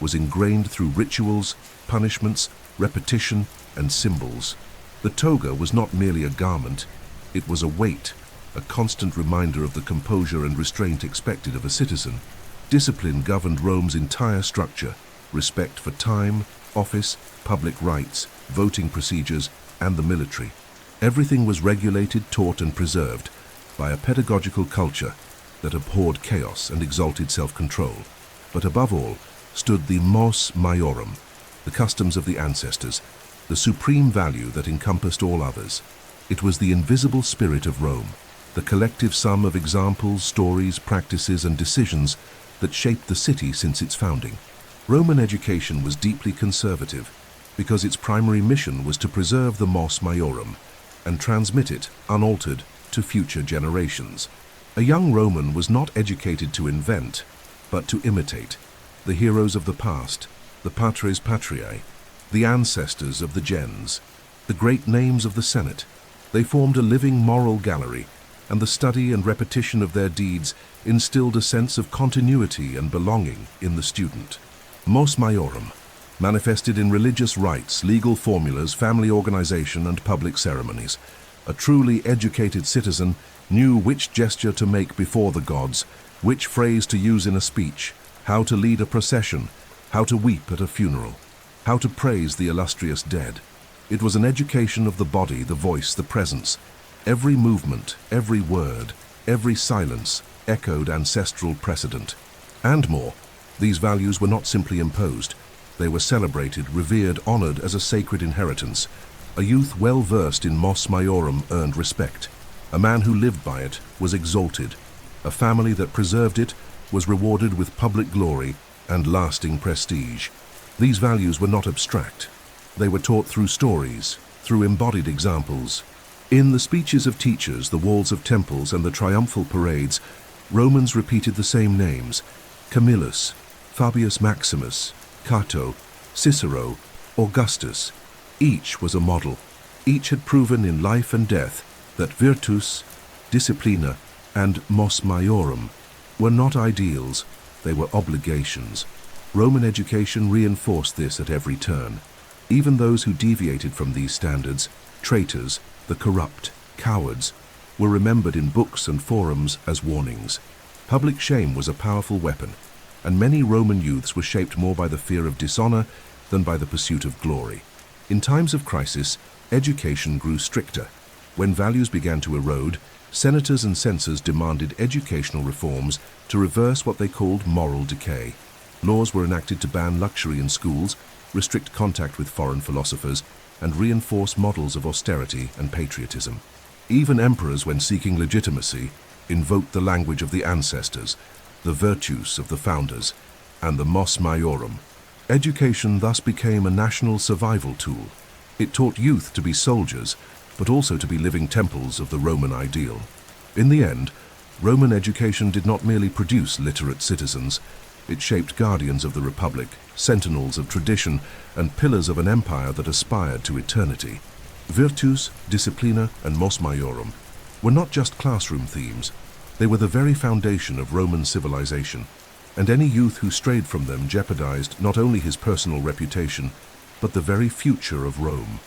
was ingrained through rituals, punishments, repetition, and symbols. The toga was not merely a garment, it was a weight, a constant reminder of the composure and restraint expected of a citizen. Discipline governed Rome's entire structure: respect for time, office, public rights, voting procedures, and the military. Everything was regulated, taught, and preserved by a pedagogical culture that abhorred chaos and exalted self-control. But above all stood the mos maiorum, the customs of the ancestors, the supreme value that encompassed all others. It was the invisible spirit of Rome, the collective sum of examples, stories, practices, and decisions that shaped the city since its founding. Roman education was deeply conservative because its primary mission was to preserve the mos maiorum and transmit it, unaltered, to future generations. A young Roman was not educated to invent, but to imitate the heroes of the past, the patres patriae, the ancestors of the gens, the great names of the Senate. They formed a living moral gallery, and the study and repetition of their deeds instilled a sense of continuity and belonging in the student. Mos maiorum manifested in religious rites, legal formulas, family organization, and public ceremonies. A truly educated citizen knew which gesture to make before the gods, which phrase to use in a speech, how to lead a procession, how to weep at a funeral, how to praise the illustrious dead. It was an education of the body, the voice, the presence. Every movement, every word, every silence echoed ancestral precedent. And more, these values were not simply imposed. They were celebrated, revered, honored as a sacred inheritance. A youth well versed in mos maiorum earned respect. A man who lived by it was exalted. A family that preserved it was rewarded with public glory and lasting prestige. These values were not abstract. They were taught through stories, through embodied examples. In the speeches of teachers, the walls of temples, and the triumphal parades, Romans repeated the same names: Camillus, Fabius Maximus, Cato, Cicero, Augustus. Each was a model. Each had proven in life and death that virtus, disciplina, and mos maiorum were not ideals, they were obligations. Roman education reinforced this at every turn. Even those who deviated from these standards, traitors, the corrupt, cowards, were remembered in books and forums as warnings. Public shame was a powerful weapon, and many Roman youths were shaped more by the fear of dishonor than by the pursuit of glory. In times of crisis, education grew stricter. When values began to erode, senators and censors demanded educational reforms to reverse what they called moral decay. Laws were enacted to ban luxury in schools, restrict contact with foreign philosophers, and reinforce models of austerity and patriotism. Even emperors, when seeking legitimacy, invoked the language of the ancestors, the virtues of the founders, and the mos maiorum. Education thus became a national survival tool. It taught youth to be soldiers, but also to be living temples of the Roman ideal. In the end, Roman education did not merely produce literate citizens, it shaped guardians of the Republic, sentinels of tradition, and pillars of an empire that aspired to eternity. Virtus, disciplina, and mos maiorum were not just classroom themes, they were the very foundation of Roman civilization. and any youth who strayed from them jeopardized not only his personal reputation, but the very future of Rome.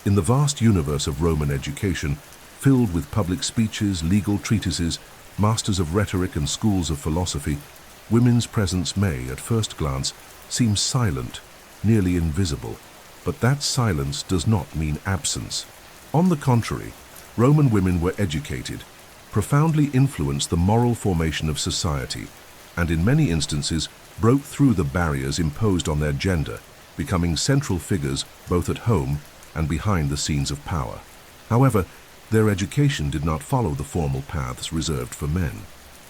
In the vast universe of Roman education, filled with public speeches, legal treatises, masters of rhetoric and schools of philosophy, women's presence may, at first glance, seem silent, nearly invisible. But that silence does not mean absence. On the contrary, Roman women were educated, profoundly influenced the moral formation of society, and in many instances broke through the barriers imposed on their gender, becoming central figures both at home and behind the scenes of power. However, their education did not follow the formal paths reserved for men.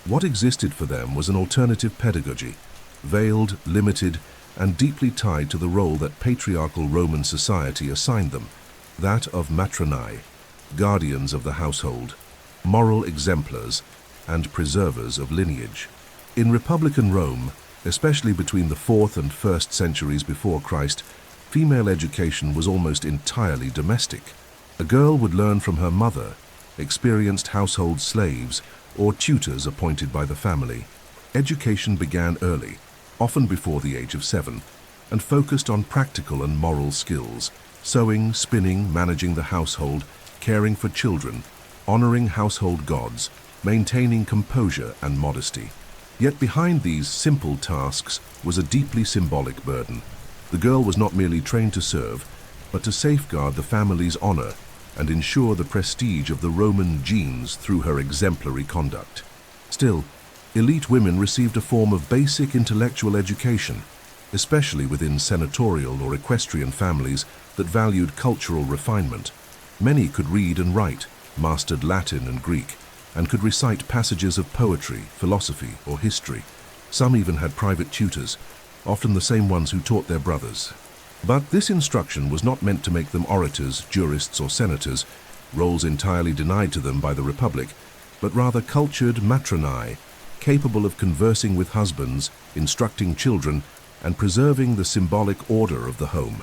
What existed for them was an alternative pedagogy, veiled, limited, and deeply tied to the role that patriarchal Roman society assigned them, that of matronae, guardians of the household, moral exemplars, and preservers of lineage. In Republican Rome, especially between the 4th and 1st centuries before Christ, female education was almost entirely domestic. A girl would learn from her mother, experienced household slaves, or tutors appointed by the family. Education began early, often before the age of 7, and focused on practical and moral skills: sewing, spinning, managing the household, caring for children, honoring household gods, maintaining composure and modesty. Yet behind these simple tasks was a deeply symbolic burden. The girl was not merely trained to serve, but to safeguard the family's honor and ensure the prestige of the Roman genes through her exemplary conduct. Still, elite women received a form of basic intellectual education, especially within senatorial or equestrian families that valued cultural refinement. Many could read and write, mastered Latin and Greek, and could recite passages of poetry, philosophy, or history. Some even had private tutors, often the same ones who taught their brothers. But this instruction was not meant to make them orators, jurists, or senators, roles entirely denied to them by the Republic, but rather cultured matronae, capable of conversing with husbands, instructing children, and preserving the symbolic order of the home.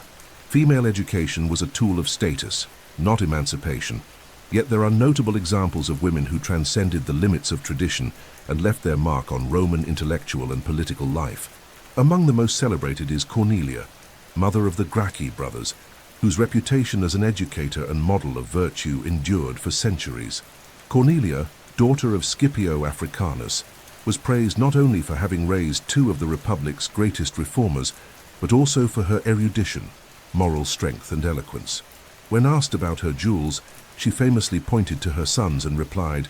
Female education was a tool of status, not emancipation. Yet there are notable examples of women who transcended the limits of tradition and left their mark on Roman intellectual and political life. Among the most celebrated is Cornelia, mother of the Gracchi brothers, whose reputation as an educator and model of virtue endured for centuries. Cornelia, daughter of Scipio Africanus, was praised not only for having raised two of the Republic's greatest reformers, but also for her erudition, moral strength, and eloquence. When asked about her jewels, she famously pointed to her sons and replied,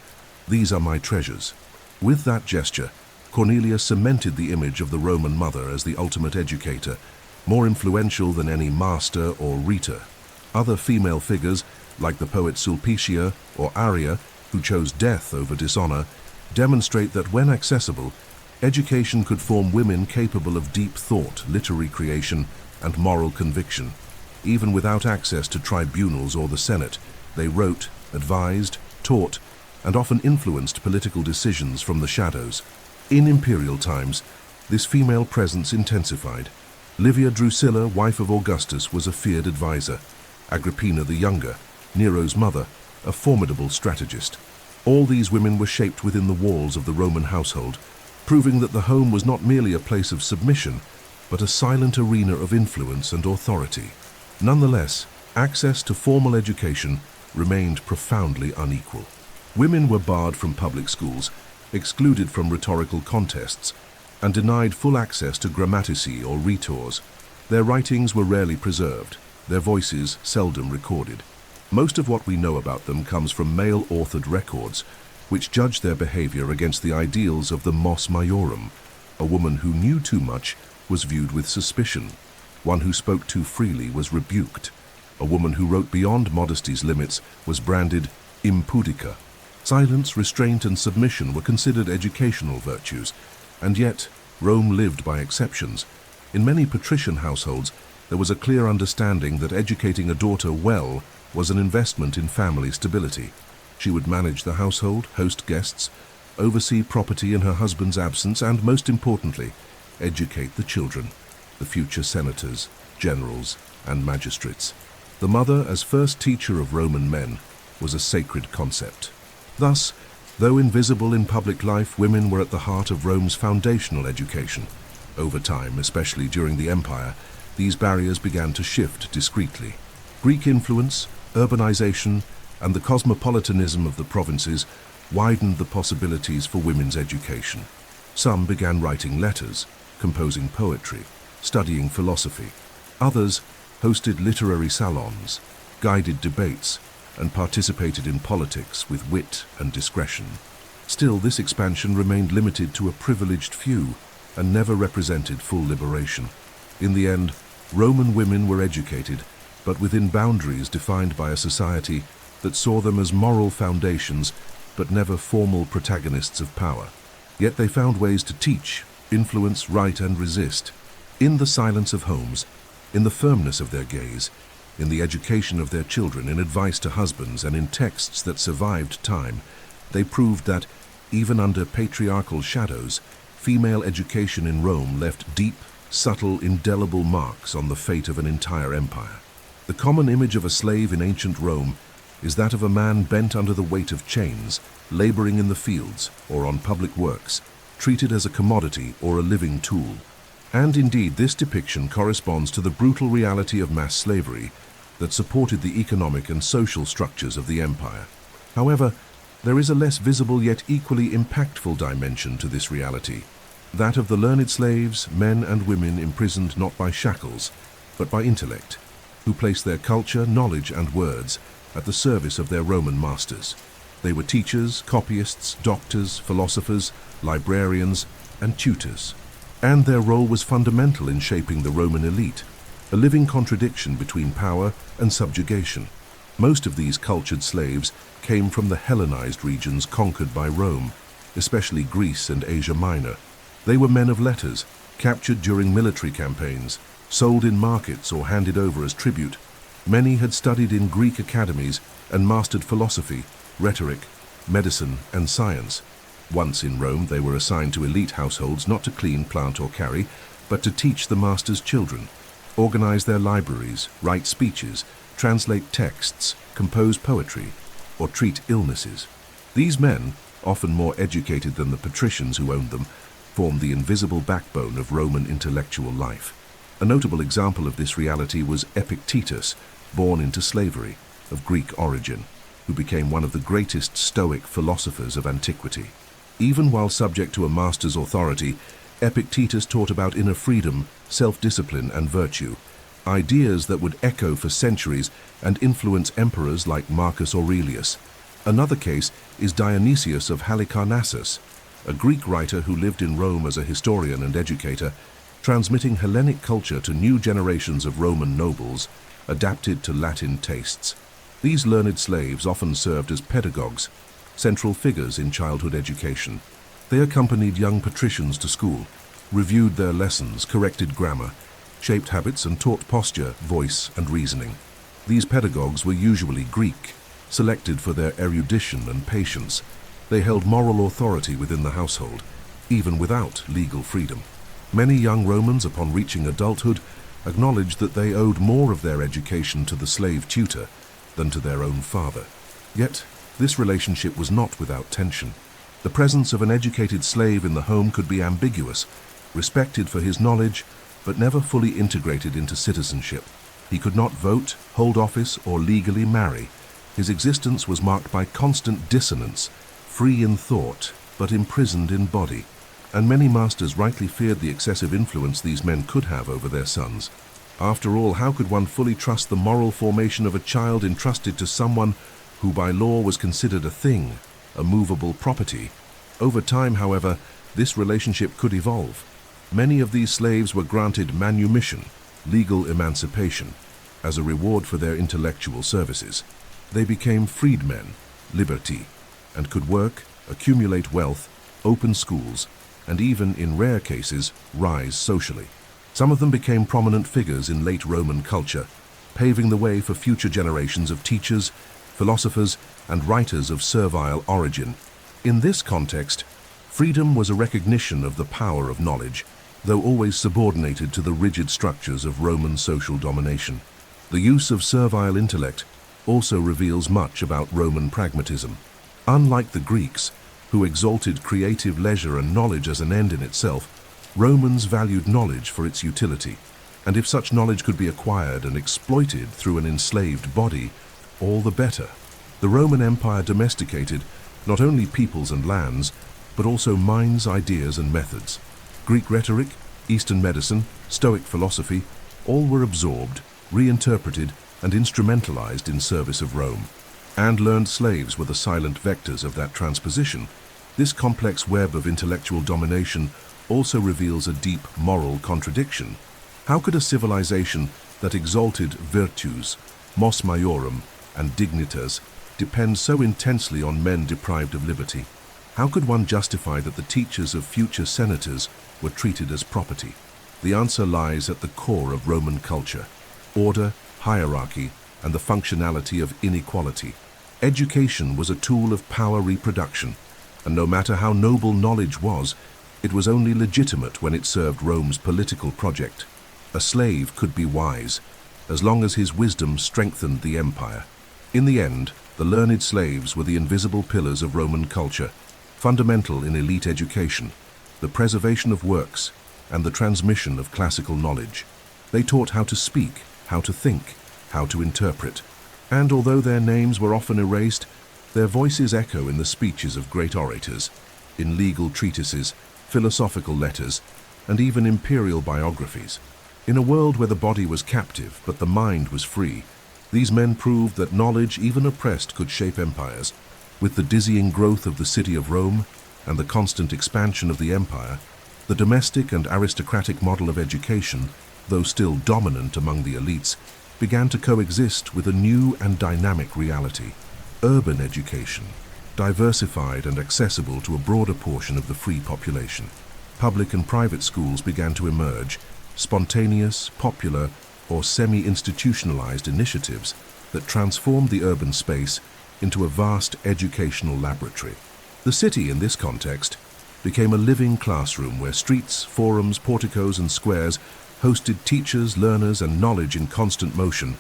"These are my treasures." With that gesture, Cornelia cemented the image of the Roman mother as the ultimate educator, more influential than any master or rhetor. Other female figures, like the poet Sulpicia or Arria, who chose death over dishonor, demonstrate that when accessible, education could form women capable of deep thought, literary creation, and moral conviction. Even without access to tribunals or the Senate, they wrote, advised, taught, and often influenced political decisions from the shadows. In imperial times, this female presence intensified. Livia Drusilla, wife of Augustus, was a feared advisor. Agrippina the Younger, Nero's mother, a formidable strategist. All these women were shaped within the walls of the Roman household, proving that the home was not merely a place of submission, but a silent arena of influence and authority. Nonetheless, access to formal education remained profoundly unequal. Women were barred from public schools, excluded from rhetorical contests, and denied full access to grammatici or rhetores. Their writings were rarely preserved, their voices seldom recorded. Most of what we know about them comes from male-authored records, which judge their behavior against the ideals of the mos maiorum. A woman who knew too much was viewed with suspicion. One who spoke too freely was rebuked. A woman who wrote beyond modesty's limits was branded impudica. Silence, restraint, and submission were considered educational virtues, and yet Rome lived by exceptions. In many patrician households, there was a clear understanding that educating a daughter well was an investment in family stability. She would manage the household, host guests, oversee property in her husband's absence, and, most importantly, educate the children, the future senators, generals, and magistrates. The mother, as first teacher of Roman men, was a sacred concept. Thus, Though invisible in public life, women were at the heart of Rome's foundational education. Over time, especially during the Empire, these barriers began to shift discreetly. Greek influence, urbanization, and the cosmopolitanism of the provinces widened the possibilities for women's education. Some began writing letters, composing poetry, studying philosophy. Others hosted literary salons, guided debates, and participated in politics with wit and discretion. Still, this expansion remained limited to a privileged few and never represented full liberation. In the end, Roman women were educated, but within boundaries defined by a society that saw them as moral foundations but never formal protagonists of power. Yet they found ways to teach, influence, write, and resist. In the silence of homes, in the firmness of their gaze, in the education of their children, in advice to husbands, and in texts that survived time, they proved that, even under patriarchal shadows, female education in Rome left deep, subtle, indelible marks on the fate of an entire empire. The common image of a slave in ancient Rome is that of a man bent under the weight of chains, laboring in the fields or on public works, treated as a commodity or a living tool. And indeed, this depiction corresponds to the brutal reality of mass slavery that supported the economic and social structures of the empire. However, there is a less visible yet equally impactful dimension to this reality, that of the learned slaves, men and women imprisoned not by shackles, but by intellect, who placed their culture, knowledge, and words at the service of their Roman masters. They were teachers, copyists, doctors, philosophers, librarians, and tutors. And their role was fundamental in shaping the Roman elite, a living contradiction between power and subjugation. Most of these cultured slaves came from the Hellenized regions conquered by Rome, especially Greece and Asia Minor. They were men of letters, captured during military campaigns, sold in markets or handed over as tribute. Many had studied in Greek academies and mastered philosophy, rhetoric, medicine, and science. Once in Rome, they were assigned to elite households not to clean, plant, or carry, but to teach the master's children, organize their libraries, write speeches, translate texts, compose poetry, or treat illnesses. These men, often more educated than the patricians who owned them, formed the invisible backbone of Roman intellectual life. A notable example of this reality was Epictetus, born into slavery, of Greek origin, who became one of the greatest Stoic philosophers of antiquity. Even while subject to a master's authority, Epictetus taught about inner freedom, self-discipline, and virtue, ideas that would echo for centuries and influence emperors like Marcus Aurelius. Another case is Dionysius of Halicarnassus, a Greek writer who lived in Rome as a historian and educator, transmitting Hellenic culture to new generations of Roman nobles, adapted to Latin tastes. These learned slaves often served as pedagogues, central figures in childhood education. They accompanied young patricians to school, reviewed their lessons, corrected grammar, shaped habits, and taught posture, voice, and reasoning. These pedagogues were usually Greek, selected for their erudition and patience. They held moral authority within the household, even without legal freedom. Many young Romans, upon reaching adulthood, acknowledged that they owed more of their education to the slave tutor than to their own father. Yet, this relationship was not without tension. The presence of an educated slave in the home could be ambiguous, respected for his knowledge, but never fully integrated into citizenship. He could not vote, hold office, or legally marry. His existence was marked by constant dissonance, free in thought, but imprisoned in body. And many masters rightly feared the excessive influence these men could have over their sons. After all, how could one fully trust the moral formation of a child entrusted to someone who by law was considered a thing, a movable property? Over time, however, this relationship could evolve. Many of these slaves were granted manumission, legal emancipation, as a reward for their intellectual services. They became freedmen, liberty, and could work, accumulate wealth, open schools, and even, in rare cases, rise socially. Some of them became prominent figures in late Roman culture, paving the way for future generations of teachers, philosophers, and writers of servile origin. In this context, freedom was a recognition of the power of knowledge, though always subordinated to the rigid structures of Roman social domination. The use of servile intellect also reveals much about Roman pragmatism. Unlike the Greeks, who exalted creative leisure and knowledge as an end in itself, Romans valued knowledge for its utility, and if such knowledge could be acquired and exploited through an enslaved body, all the better. The Roman Empire domesticated not only peoples and lands, but also minds, ideas, and methods. Greek rhetoric, Eastern medicine, Stoic philosophy, all were absorbed, reinterpreted, and instrumentalized in service of Rome. And learned slaves were the silent vectors of that transposition. This complex web of intellectual domination also reveals a deep moral contradiction. How could a civilization that exalted virtues, mos maiorum, and dignitas depend so intensely on men deprived of liberty? How could one justify that the teachers of future senators were treated as property? The answer lies at the core of Roman culture: order, hierarchy, and the functionality of inequality. Education was a tool of power reproduction, and no matter how noble knowledge was, it was only legitimate when it served Rome's political project. A slave could be wise, as long as his wisdom strengthened the empire. In the end, the learned slaves were the invisible pillars of Roman culture, fundamental in elite education, the preservation of works, and the transmission of classical knowledge. They taught how to speak, how to think, how to interpret. And although their names were often erased, their voices echo in the speeches of great orators, in legal treatises, philosophical letters, and even imperial biographies. In a world where the body was captive but the mind was free, these men proved that knowledge, even oppressed, could shape empires. With the dizzying growth of the city of Rome and the constant expansion of the empire, the domestic and aristocratic model of education, though still dominant among the elites, began to coexist with a new and dynamic reality: urban education, diversified and accessible to a broader portion of the free population. Public and private schools began to emerge, spontaneous, popular, or semi-institutionalized initiatives that transformed the urban space into a vast educational laboratory. The city, in this context, became a living classroom where streets, forums, porticos, and squares hosted teachers, learners, and knowledge in constant motion.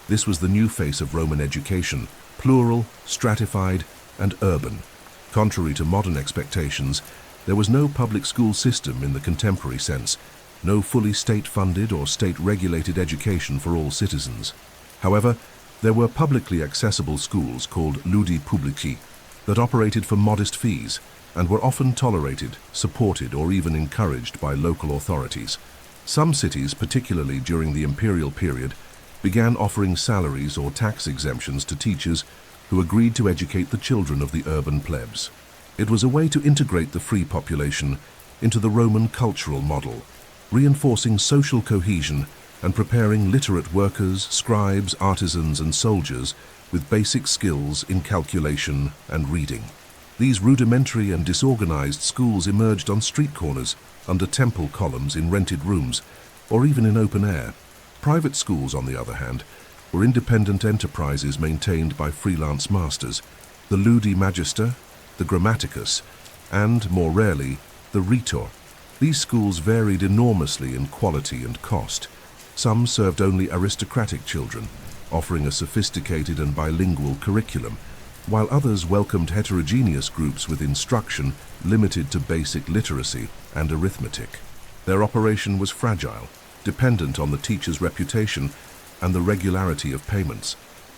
This was the new face of Roman education: plural, stratified, and urban. Contrary to modern expectations, there was no public school system in the contemporary sense, no fully state-funded or state-regulated education for all citizens. However, there were publicly accessible schools called ludi publici that operated for modest fees and were often tolerated, supported, or even encouraged by local authorities. Some cities, particularly during the imperial period, began offering salaries or tax exemptions to teachers who agreed to educate the children of the urban plebs. It was a way to integrate the free population into the Roman cultural model, reinforcing social cohesion and preparing literate workers, scribes, artisans, and soldiers with basic skills in calculation and reading. These rudimentary and disorganized schools emerged on street corners, under temple columns, in rented rooms, or even in open air. Private schools, on the other hand, were independent enterprises maintained by freelance masters: the ludi magister, the grammaticus, and, more rarely, the rhetor. These schools varied enormously in quality and cost. Some served only aristocratic children, offering a sophisticated and bilingual curriculum, while others welcomed heterogeneous groups with instruction limited to basic literacy and arithmetic. Their operation was fragile, dependent on the teacher's reputation and the regularity of payments.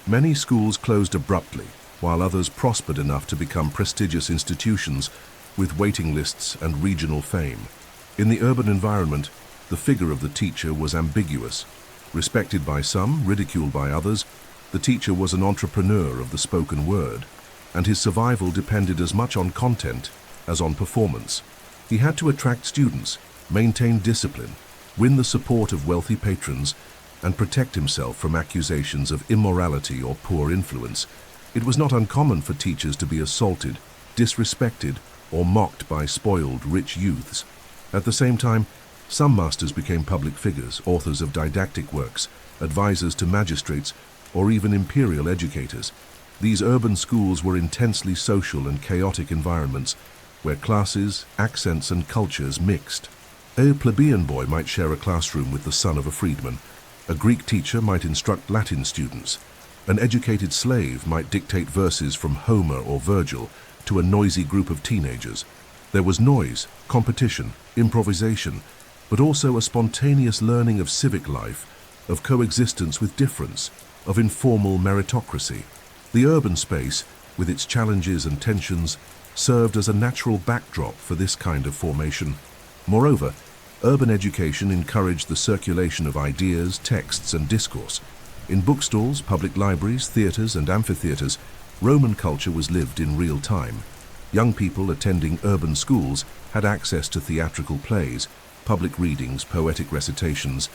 Many schools closed abruptly, while others prospered enough to become prestigious institutions with waiting lists and regional fame. In the urban environment, the figure of the teacher was ambiguous. Respected by some, ridiculed by others, the teacher was an entrepreneur of the spoken word, and his survival depended as much on content as on performance. He had to attract students, maintain discipline, win the support of wealthy patrons, and protect himself from accusations of immorality or poor influence. It was not uncommon for teachers to be assaulted, disrespected, or mocked by spoiled, rich youths. At the same time, some masters became public figures, authors of didactic works, advisors to magistrates, or even imperial educators. These urban schools were intensely social and chaotic environments where classes, accents, and cultures mixed. A plebeian boy might share a classroom with the son of a freedman. A Greek teacher might instruct Latin students. An educated slave might dictate verses from Homer or Virgil, to a noisy group of teenagers. There was noise, competition, improvisation, but also a spontaneous learning of civic life, of coexistence with difference, of informal meritocracy. The urban space, with its challenges and tensions, served as a natural backdrop for this kind of formation. Moreover, urban education encouraged the circulation of ideas, texts, and discourse. In bookstalls, public libraries, theatres, and amphitheatres, Roman culture was lived in real time. Young people attending urban schools had access to theatrical plays, public readings, poetic recitations,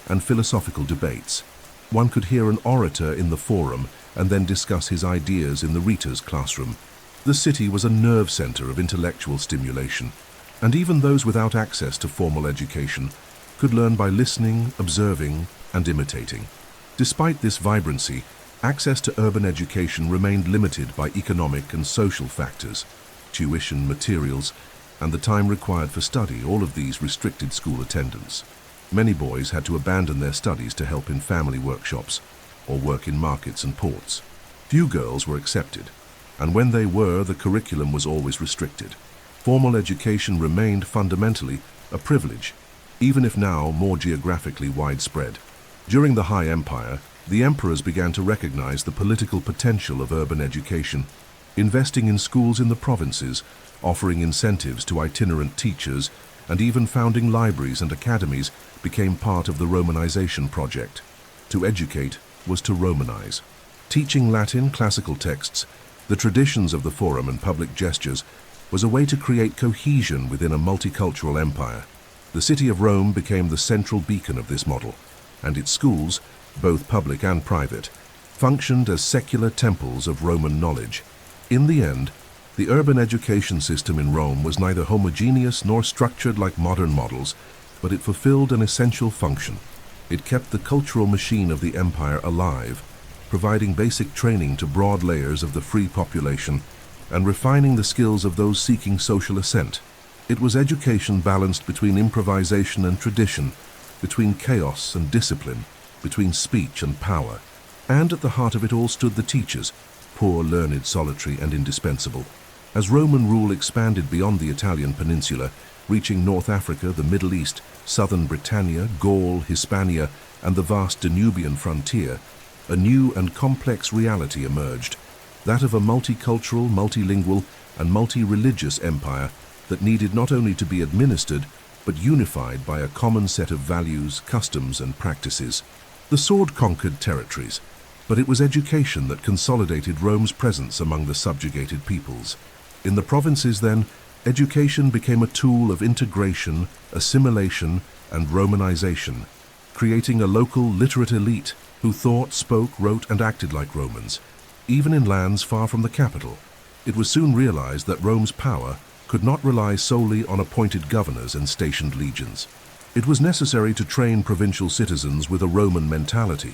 and philosophical debates. One could hear an orator in the forum and then discuss his ideas in the rhetores classroom. The city was a nerve center of intellectual stimulation, and even those without access to formal education could learn by listening, observing, and imitating. Despite this vibrancy, access to urban education remained limited by economic and social factors. Tuition, materials, and the time required for study, all of these restricted school attendance. Many boys had to abandon their studies to help in family workshops or work in markets and ports. Few girls were accepted, and when they were, the curriculum was always restricted. Formal education remained fundamentally a privilege, even if now more geographically widespread. During the High Empire, the emperors began to recognize the political potential of urban education, investing in schools in the provinces, offering incentives to itinerant teachers, and even founding libraries and academies became part of the Romanization project. To educate was to Romanize. Teaching Latin, classical texts, the traditions of the forum and public gestures was a way to create cohesion within a multicultural empire. The city of Rome became the central beacon of this model, and its schools, both public and private, functioned as secular temples of Roman knowledge. In the end, the urban education system in Rome was neither homogeneous nor structured like modern models, but it fulfilled an essential function. It kept the cultural machine of the empire alive, providing basic training to broad layers of the free population and refining the skills of those seeking social ascent. It was education balanced between improvisation and tradition, between chaos and discipline, between speech and power. And at the heart of it all stood the teachers, poor, learned, solitary, and indispensable. As Roman rule expanded beyond the Italian peninsula, reaching North Africa, the Middle East, southern Britannia, Gaul, Hispania, and the vast Danubian frontier, a new and complex reality emerged, that of a multicultural, multilingual, and multi-religious empire that needed not only to be administered, but unified by a common set of values, customs, and practices. The sword conquered territories, but it was education that consolidated Rome's presence among the subjugated peoples. In the provinces, then, education became a tool of integration, assimilation, and Romanization, creating a local literate elite who thought, spoke, wrote, and acted like Romans, even in lands far from the capital. It was soon realized that Rome's power could not rely solely on appointed governors and stationed legions. It was necessary to train provincial citizens with a Roman mentality,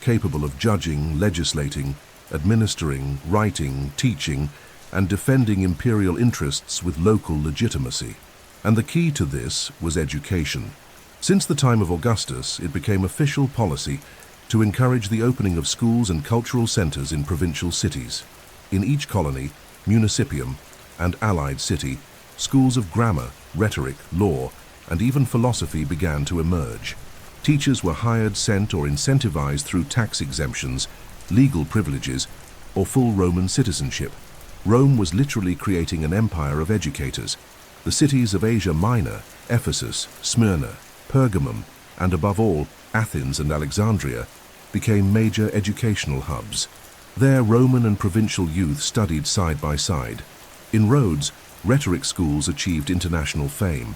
capable of judging, legislating, administering, writing, teaching, and defending imperial interests with local legitimacy. And the key to this was education. Since the time of Augustus, it became official policy to encourage the opening of schools and cultural centers in provincial cities. In each colony, municipium, and allied city, schools of grammar, rhetoric, law, and even philosophy began to emerge. Teachers were hired, sent, or incentivized through tax exemptions, legal privileges, or full Roman citizenship. Rome was literally creating an empire of educators. The cities of Asia Minor, Ephesus, Smyrna, Pergamum, and above all, Athens and Alexandria, became major educational hubs. There, Roman and provincial youth studied side by side. In Rhodes, rhetoric schools achieved international fame.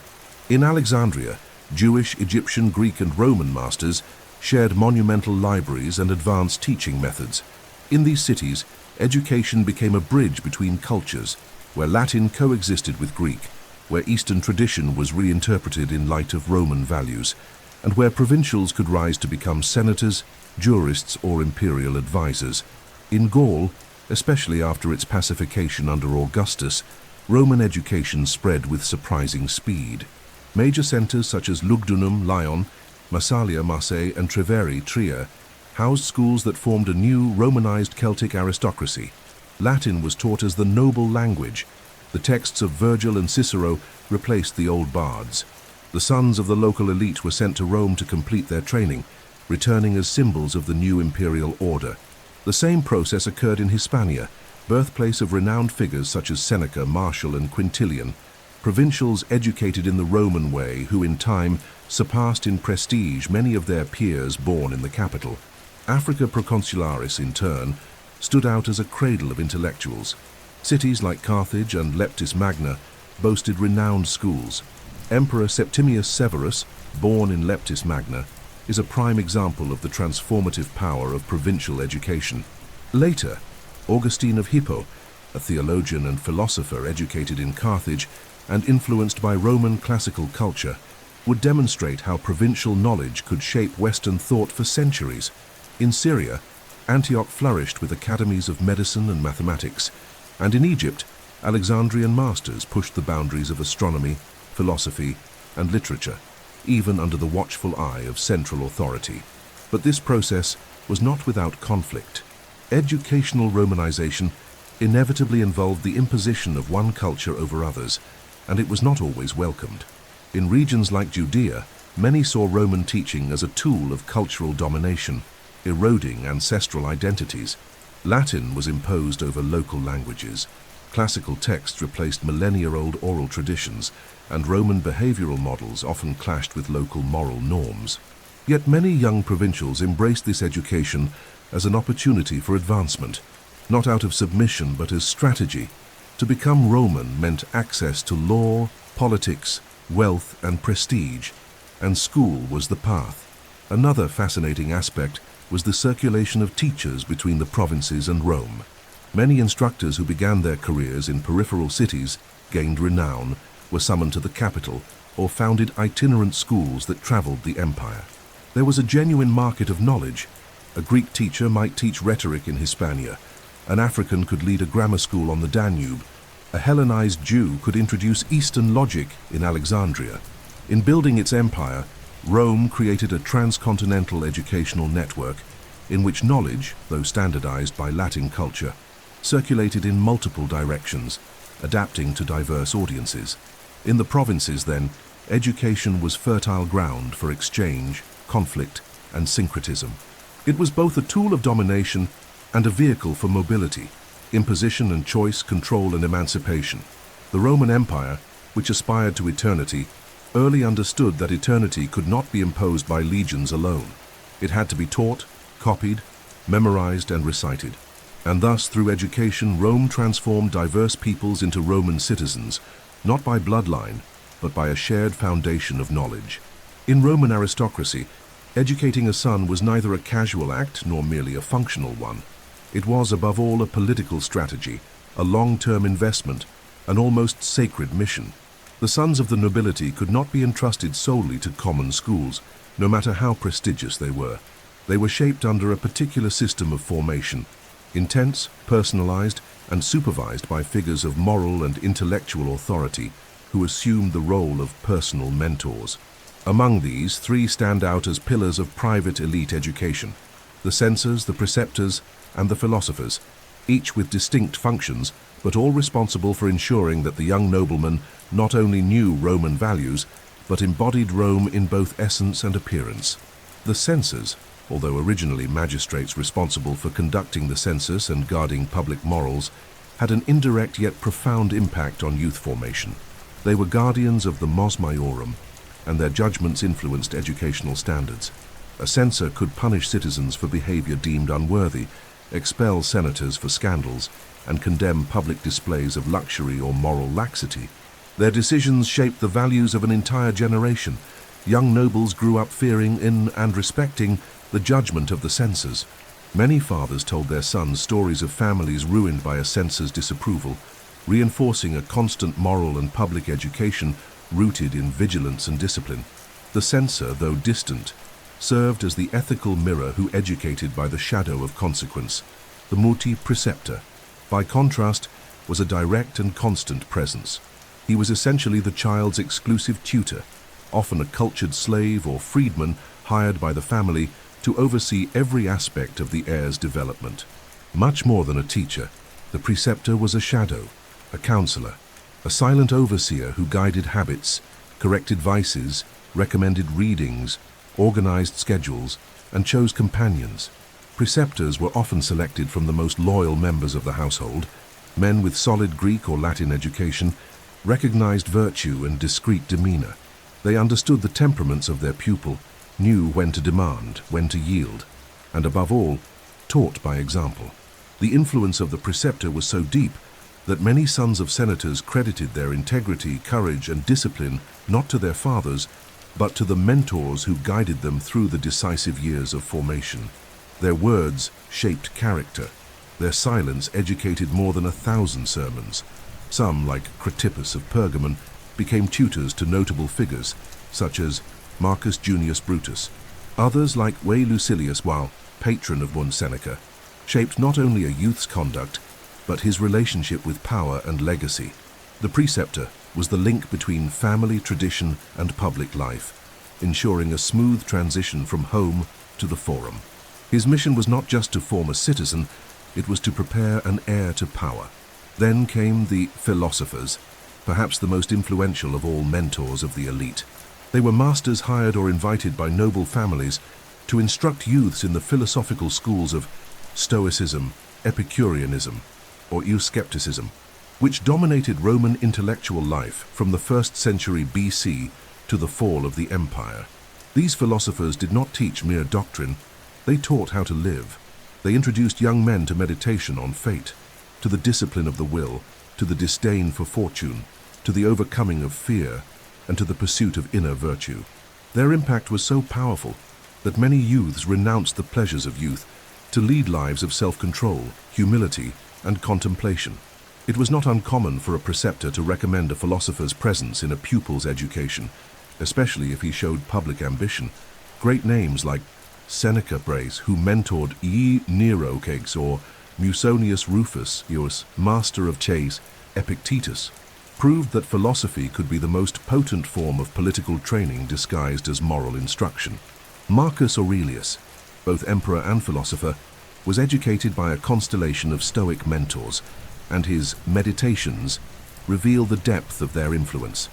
In Alexandria, Jewish, Egyptian, Greek, and Roman masters shared monumental libraries and advanced teaching methods. In these cities, education became a bridge between cultures, where Latin coexisted with Greek, where Eastern tradition was reinterpreted in light of Roman values, and where provincials could rise to become senators, jurists, or imperial advisors. In Gaul, especially after its pacification under Augustus, Roman education spread with surprising speed. Major centers such as Lugdunum, Lyon, Massalia, Marseille, and Treveri, Trier, housed schools that formed a new Romanized Celtic aristocracy. Latin was taught as the noble language. The texts of Virgil and Cicero replaced the old bards. The sons of the local elite were sent to Rome to complete their training, returning as symbols of the new imperial order. The same process occurred in Hispania, birthplace of renowned figures such as Seneca, Martial, and Quintilian. Provincials educated in the Roman way who in time surpassed in prestige many of their peers born in the capital. Africa Proconsularis, in turn, stood out as a cradle of intellectuals. Cities like Carthage and Leptis Magna boasted renowned schools. Emperor Septimius Severus, born in Leptis Magna, is a prime example of the transformative power of provincial education. Later, Augustine of Hippo, a theologian and philosopher educated in Carthage and influenced by Roman classical culture, would demonstrate how provincial knowledge could shape Western thought for centuries. In Syria, Antioch flourished with academies of medicine and mathematics, and in Egypt, Alexandrian masters pushed the boundaries of astronomy, philosophy, and literature, even under the watchful eye of central authority. But this process was not without conflict. Educational Romanization inevitably involved the imposition of one culture over others, and it was not always welcomed. In regions like Judea, many saw Roman teaching as a tool of cultural domination, eroding ancestral identities. Latin was imposed over local languages. Classical texts replaced millennia-old oral traditions, and Roman behavioral models often clashed with local moral norms. Yet many young provincials embraced this education as an opportunity for advancement, not out of submission but as strategy. To become Roman meant access to law, politics, wealth, and prestige, and school was the path. Another fascinating aspect was the circulation of teachers between the provinces and Rome. Many instructors who began their careers in peripheral cities, gained renown, were summoned to the capital, or founded itinerant schools that traveled the empire. There was a genuine market of knowledge. A Greek teacher might teach rhetoric in Hispania. An African could lead a grammar school on the Danube. A Hellenized Jew could introduce Eastern logic in Alexandria. In building its empire, Rome created a transcontinental educational network in which knowledge, though standardized by Latin culture, circulated in multiple directions, adapting to diverse audiences. In the provinces, then, education was fertile ground for exchange, conflict, and syncretism. It was both a tool of domination and a vehicle for mobility, imposition and choice, control and emancipation. The Roman Empire, which aspired to eternity, early understood that eternity could not be imposed by legions alone. It had to be taught, copied, memorized, and recited. And thus, through education, Rome transformed diverse peoples into Roman citizens, not by bloodline, but by a shared foundation of knowledge. In Roman aristocracy, educating a son was neither a casual act nor merely a functional one. It was, above all, a political strategy, a long-term investment, an almost sacred mission. The sons of the nobility could not be entrusted solely to common schools, no matter how prestigious they were. They were shaped under a particular system of formation, intense, personalized, and supervised by figures of moral and intellectual authority who assumed the role of personal mentors. Among these, three stand out as pillars of private elite education: the censors, the preceptors, and the philosophers, each with distinct functions, but all responsible for ensuring that the young nobleman not only knew Roman values, but embodied Rome in both essence and appearance. The censors, although originally magistrates responsible for conducting the census and guarding public morals, had an indirect yet profound impact on youth formation. They were guardians of the mos maiorum, and their judgments influenced educational standards. A censor could punish citizens for behavior deemed unworthy, expel senators for scandals, and condemn public displays of luxury or moral laxity. Their decisions shaped the values of an entire generation. Young nobles grew up fearing in and respecting the judgment of the censors. Many fathers told their sons stories of families ruined by a censor's disapproval, reinforcing a constant moral and public education rooted in vigilance and discipline. The censor, though distant, served as the ethical mirror who educated by the shadow of consequence. The muti preceptor, by contrast, was a direct and constant presence. He was essentially the child's exclusive tutor, often a cultured slave or freedman hired by the family to oversee every aspect of the heir's development. Much more than a teacher, The preceptor was a shadow, a counselor, a silent overseer who guided habits, corrected vices, recommended readings, organized schedules, and chose companions. Preceptors were often selected from the most loyal members of the household, men with solid Greek or Latin education, recognized virtue and discreet demeanor. They understood the temperaments of their pupil, knew when to demand, when to yield, and above all, taught by example. The influence of the preceptor was so deep that many sons of senators credited their integrity, courage, and discipline not to their fathers, but to the mentors who guided them through the decisive years of formation. Their words shaped character. Their silence educated more than 1,000 sermons. Some, like Critippus of Pergamon, became tutors to notable figures, such as Marcus Junius Brutus. Others, like Way Lucilius, while patron of one Seneca, shaped not only a youth's conduct, but his relationship with power and legacy. The preceptor was the link between family, tradition, and public life, ensuring a smooth transition from home to the forum. His mission was not just to form a citizen, it was to prepare an heir to power. Then came the philosophers, perhaps the most influential of all mentors of the elite. They were masters hired or invited by noble families to instruct youths in the philosophical schools of Stoicism, Epicureanism, or Euskepticism, which dominated Roman intellectual life from the 1st century BC to the fall of the empire. These philosophers did not teach mere doctrine, they taught how to live. They introduced young men to meditation on fate, to the discipline of the will, to the disdain for fortune, to the overcoming of fear, and to the pursuit of inner virtue. Their impact was so powerful that many youths renounced the pleasures of youth to lead lives of self-control, humility, and contemplation. It was not uncommon for a preceptor to recommend a philosopher's presence in a pupil's education, especially if he showed public ambition. Great names like Seneca Brace, who mentored E. Nero Cakes, or Musonius Rufus, Eus, master of chase, Epictetus, proved that philosophy could be the most potent form of political training disguised as moral instruction. Marcus Aurelius, both emperor and philosopher, was educated by a constellation of Stoic mentors, and his Meditations reveal the depth of their influence.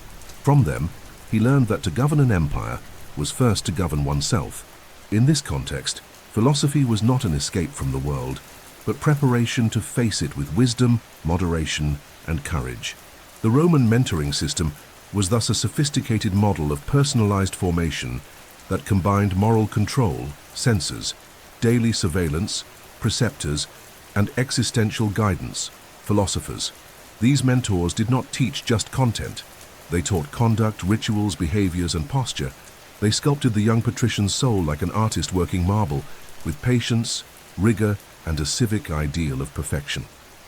From them, he learned that to govern an empire was first to govern oneself. In this context, philosophy was not an escape from the world, but preparation to face it with wisdom, moderation, and courage. The Roman mentoring system was thus a sophisticated model of personalized formation that combined moral control, censors, daily surveillance, preceptors, and existential guidance, philosophers. These mentors did not teach just content. They taught conduct, rituals, behaviors, and posture. They sculpted the young patrician's soul like an artist working marble, with patience, rigor, and a civic ideal of perfection.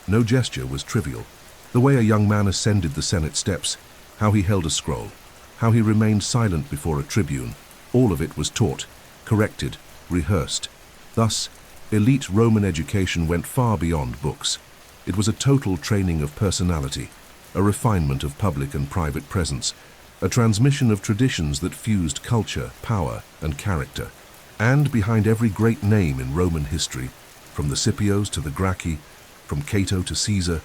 No gesture was trivial. The way a young man ascended the Senate steps, how he held a scroll, how he remained silent before a tribune, all of it was taught, corrected, rehearsed. Thus, elite Roman education went far beyond books. It was a total training of personality, a refinement of public and private presence, a transmission of traditions that fused culture, power, and character. And behind every great name in Roman history, from the Scipios to the Gracchi, from Cato to Caesar,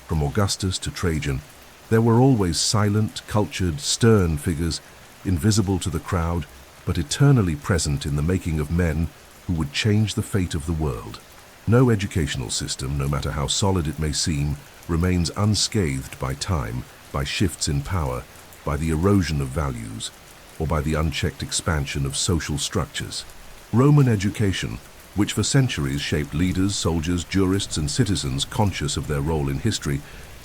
from Augustus to Trajan, there were always silent, cultured, stern figures, invisible to the crowd, but eternally present in the making of men who would change the fate of the world. No educational system, no matter how solid it may seem, remains unscathed by time, by shifts in power, by the erosion of values, or by the unchecked expansion of social structures. Roman education, which for centuries shaped leaders, soldiers, jurists, and citizens conscious of their role in history,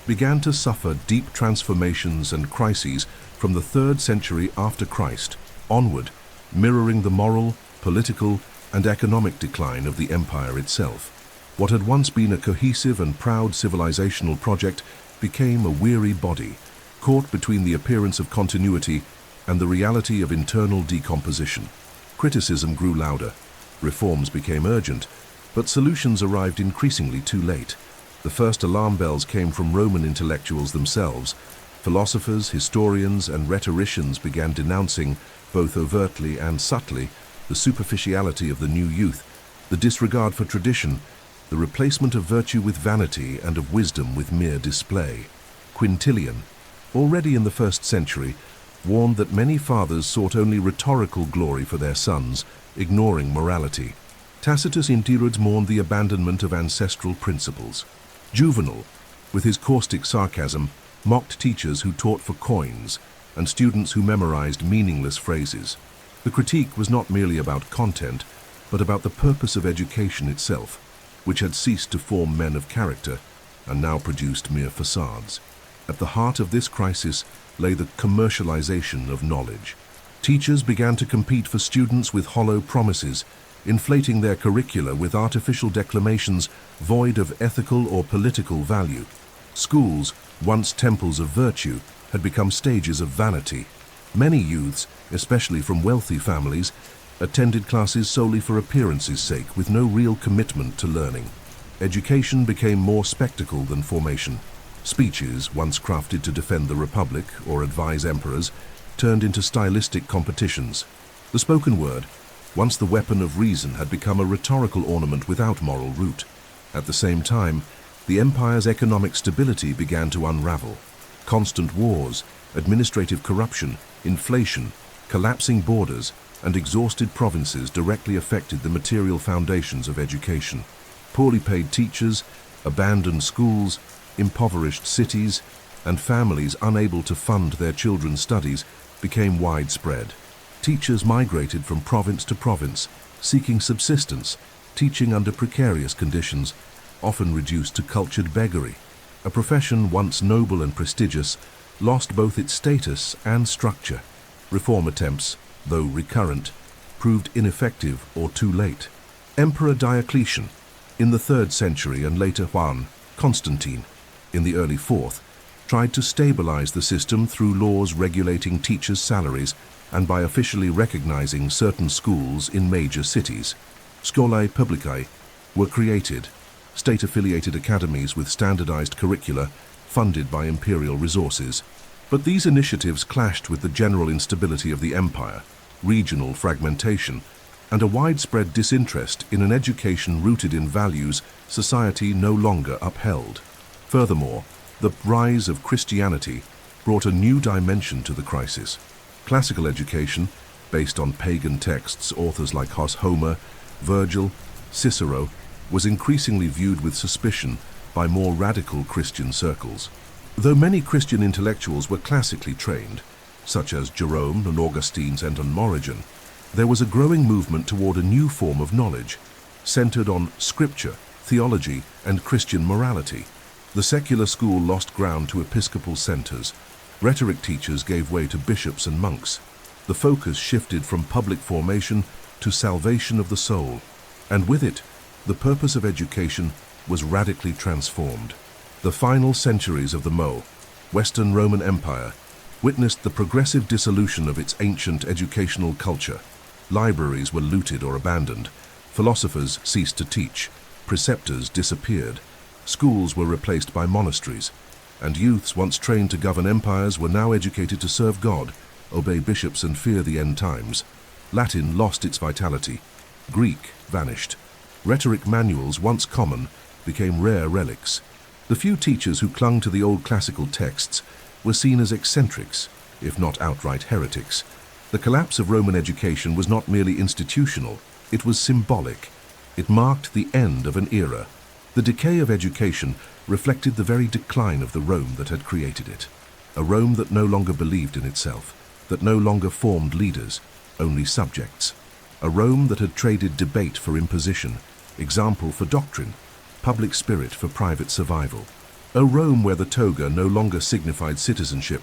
began to suffer deep transformations and crises from the 3rd century after Christ onward, mirroring the moral, political, and economic decline of the empire itself. What had once been a cohesive and proud civilizational project became a weary body, caught between the appearance of continuity and the reality of internal decomposition. Criticism grew louder, reforms became urgent, but solutions arrived increasingly too late. The first alarm bells came from Roman intellectuals themselves. Philosophers, historians, and rhetoricians began denouncing, both overtly and subtly, the superficiality of the new youth, the disregard for tradition, the replacement of virtue with vanity and of wisdom with mere display. Quintilian, already in the 1st century, warned that many fathers sought only rhetorical glory for their sons, ignoring morality. Tacitus in Jurists mourned the abandonment of ancestral principles. Juvenal, with his caustic sarcasm, mocked teachers who taught for coins and students who memorized meaningless phrases. The critique was not merely about content, but about the purpose of education itself, which had ceased to form men of character and now produced mere facades. At the heart of this crisis lay the commercialization of knowledge. Teachers began to compete for students with hollow promises, inflating their curricula with artificial declamations void of ethical or political value. Schools, once temples of virtue, had become stages of vanity. Many youths, especially from wealthy families, attended classes solely for appearance's sake, with no real commitment to learning. Education became more spectacle than formation. Speeches, once crafted to defend the Republic or advise emperors, turned into stylistic competitions. The spoken word, once the weapon of reason, had become a rhetorical ornament without moral root. At the same time, the empire's economic stability began to unravel. Constant wars, administrative corruption, inflation, collapsing borders, and exhausted provinces directly affected the material foundations of education. Poorly paid teachers, abandoned schools, impoverished cities, and families unable to fund their children's studies became widespread. Teachers migrated from province to province, seeking subsistence, teaching under precarious conditions, often reduced to cultured beggary. A profession once noble and prestigious lost both its status and structure. Reform attempts, though recurrent, proved ineffective or too late. Emperor Diocletian, in the 3rd century, and later Juan Constantine, in the early 4th, tried to stabilize the system through laws regulating teachers' salaries and by officially recognizing certain schools in major cities. Scholae publicae were created, state-affiliated academies with standardized curricula funded by imperial resources. But these initiatives clashed with the general instability of the empire, regional fragmentation, and a widespread disinterest in an education rooted in values society no longer upheld. Furthermore, the rise of Christianity brought a new dimension to the crisis. Classical education, based on pagan texts, authors like Homer, Virgil, Cicero, was increasingly viewed with suspicion by more radical Christian circles. Though many Christian intellectuals were classically trained, such as Jerome and Augustine and Origen, there was a growing movement toward a new form of knowledge, centered on scripture, theology, and Christian morality. The secular school lost ground to episcopal centers. Rhetoric teachers gave way to bishops and monks. The focus shifted from public formation to salvation of the soul, and with it, the purpose of education was radically transformed. The final centuries of the Western Roman Empire witnessed the progressive dissolution of its ancient educational culture. Libraries were looted or abandoned, philosophers ceased to teach, preceptors disappeared, schools were replaced by monasteries, and youths once trained to govern empires were now educated to serve God, obey bishops, and fear the end times. Latin lost its vitality. Greek vanished. Rhetoric manuals, once common, became rare relics. The few teachers who clung to the old classical texts were seen as eccentrics, if not outright heretics. The collapse of Roman education was not merely institutional, it was symbolic. It marked the end of an era. The decay of education reflected the very decline of the Rome that had created it. A Rome that no longer believed in itself, that no longer formed leaders, only subjects. A Rome that had traded debate for imposition, example for doctrine, public spirit for private survival. A Rome where the toga no longer signified citizenship,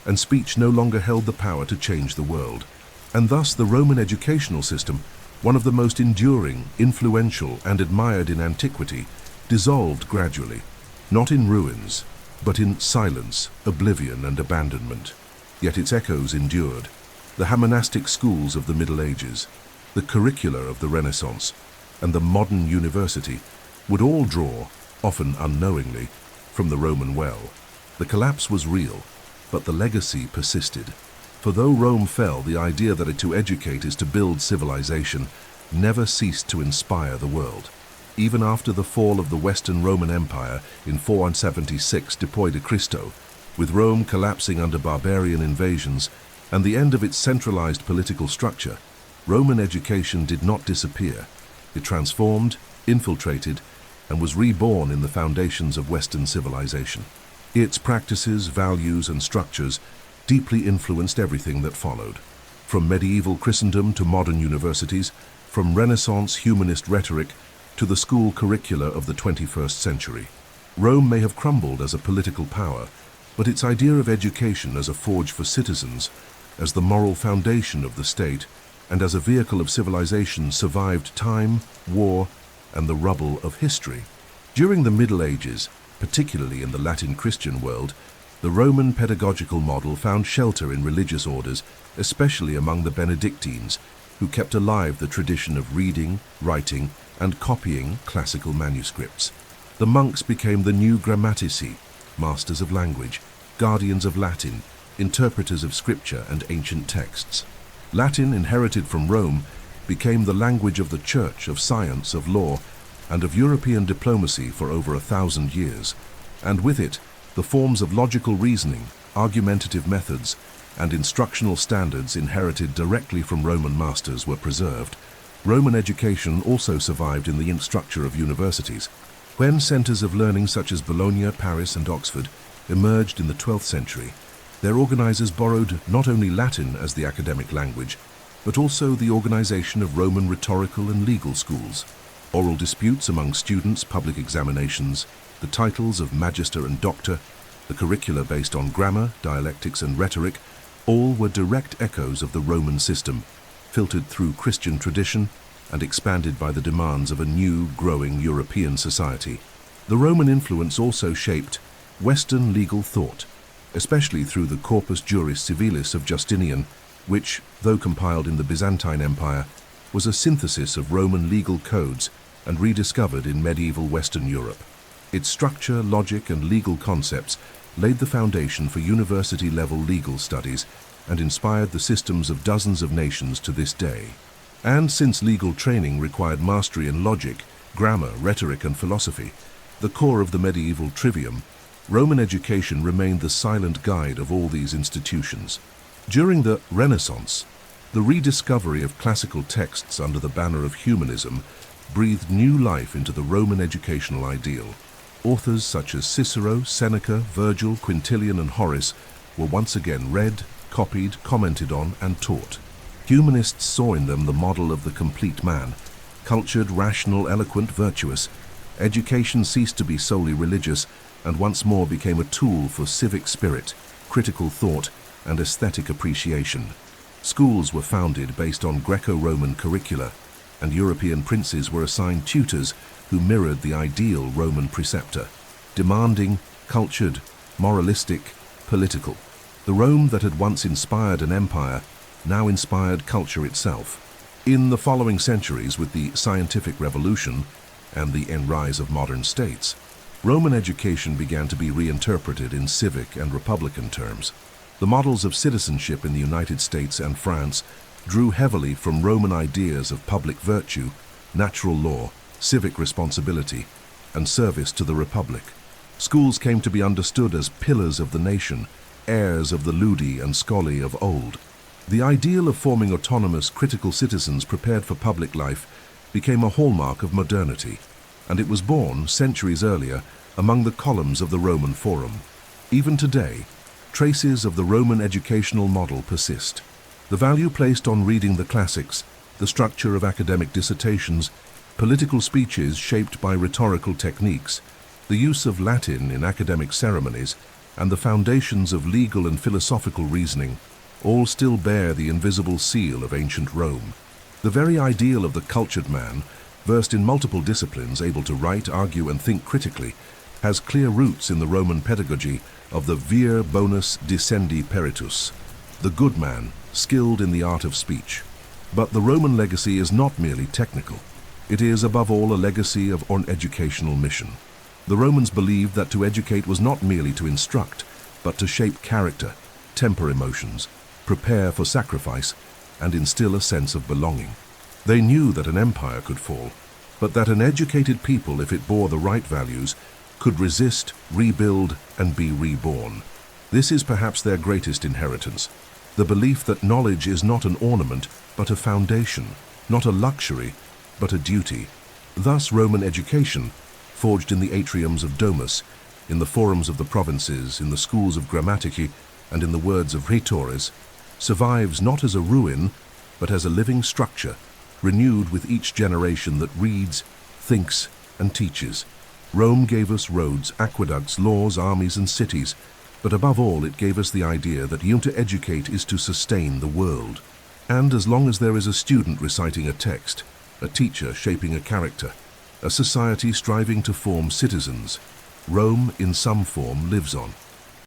and speech no longer held the power to change the world. And thus the Roman educational system, one of the most enduring, influential, and admired in antiquity, dissolved gradually, not in ruins, but in silence, oblivion, and abandonment. Yet its echoes endured. The Hellenistic schools of the Middle Ages, the curricula of the Renaissance, and the modern university would all draw, often unknowingly, from the Roman well. The collapse was real, but the legacy persisted. For though Rome fell, the idea that to educate is to build civilization never ceased to inspire the world. Even after the fall of the Western Roman Empire in 476 d.C., with Rome collapsing under barbarian invasions and the end of its centralized political structure, Roman education did not disappear. It transformed, infiltrated, and was reborn in the foundations of Western civilization. Its practices, values, and structures deeply influenced everything that followed. From medieval Christendom to modern universities, from Renaissance humanist rhetoric to the school curricula of the 21st century. Rome may have crumbled as a political power, but its idea of education as a forge for citizens, as the moral foundation of the state, and as a vehicle of civilization survived time, war, and the rubble of history. During the Middle Ages, particularly in the Latin Christian world, the Roman pedagogical model found shelter in religious orders, especially among the Benedictines, who kept alive the tradition of reading, writing, and copying classical manuscripts. The monks became the new grammatici, masters of language, guardians of Latin, interpreters of scripture and ancient texts. Latin, inherited from Rome, became the language of the church, of science, of law, and of European diplomacy for over 1,000 years, and with it, the forms of logical reasoning, argumentative methods, and instructional standards inherited directly from Roman masters were preserved. Roman education also survived in the infrastructure of universities. When centers of learning such as Bologna, Paris, and Oxford emerged in the 12th century, their organizers borrowed not only Latin as the academic language, but also the organization of Roman rhetorical and legal schools. Oral disputes among students, public examinations, the titles of magister and doctor, the curricula based on grammar, dialectics, and rhetoric, all were direct echoes of the Roman system, filtered through Christian tradition and expanded by the demands of a new, growing European society. The Roman influence also shaped Western legal thought, especially through the Corpus Juris Civilis of Justinian, which, though compiled in the Byzantine Empire, was a synthesis of Roman legal codes and rediscovered in medieval Western Europe. Its structure, logic, and legal concepts laid the foundation for university-level legal studies and inspired the systems of dozens of nations to this day. And since legal training required mastery in logic, grammar, rhetoric, and philosophy, the core of the medieval trivium, Roman education remained the silent guide of all these institutions. During the Renaissance, the rediscovery of classical texts under the banner of humanism breathed new life into the Roman educational ideal. Authors such as Cicero, Seneca, Virgil, Quintilian, and Horace were once again read, copied, commented on, and taught. Humanists saw in them the model of the complete man. Cultured, rational, eloquent, virtuous, education ceased to be solely religious and once more became a tool for civic spirit, critical thought, and aesthetic appreciation. Schools were founded based on Greco-Roman curricula, and European princes were assigned tutors who mirrored the ideal Roman preceptor, demanding, cultured, moralistic, political. The Rome that had once inspired an empire now inspired culture itself. In the following centuries, with the scientific revolution and the rise of modern states, Roman education began to be reinterpreted in civic and republican terms. The models of citizenship in the United States and France drew heavily from Roman ideas of public virtue, natural law, civic responsibility, and service to the Republic. Schools came to be understood as pillars of the nation, heirs of the ludi and scholi of old. The ideal of forming autonomous, critical citizens prepared for public life became a hallmark of modernity, and it was born, centuries earlier, among the columns of the Roman Forum. Even today, traces of the Roman educational model persist. The value placed on reading the classics, the structure of academic dissertations, political speeches shaped by rhetorical techniques, the use of Latin in academic ceremonies, and the foundations of legal and philosophical reasoning all still bear the invisible seal of ancient Rome. The very ideal of the cultured man, versed in multiple disciplines, able to write, argue, and think critically, has clear roots in the Roman pedagogy of the vir bonus dicendi peritus, the good man, skilled in the art of speech. But the Roman legacy is not merely technical. It is, above all, a legacy of an educational mission. The Romans believed that to educate was not merely to instruct, but to shape character, temper emotions, prepare for sacrifice, and instill a sense of belonging. They knew that an empire could fall, but that an educated people, if it bore the right values, could resist, rebuild, and be reborn. This is perhaps their greatest inheritance, the belief that knowledge is not an ornament, but a foundation, not a luxury, but a duty. Thus Roman education, forged in the atriums of Domus, in the forums of the provinces, in the schools of Antiquity, and in the words of rhetores, survives not as a ruin, but as a living structure, renewed with each generation that reads, thinks, and teaches. Rome gave us roads, aqueducts, laws, armies, and cities, but above all it gave us the idea that to educate is to sustain the world. And as long as there is a student reciting a text, a teacher shaping a character, a society striving to form citizens, Rome in some form lives on.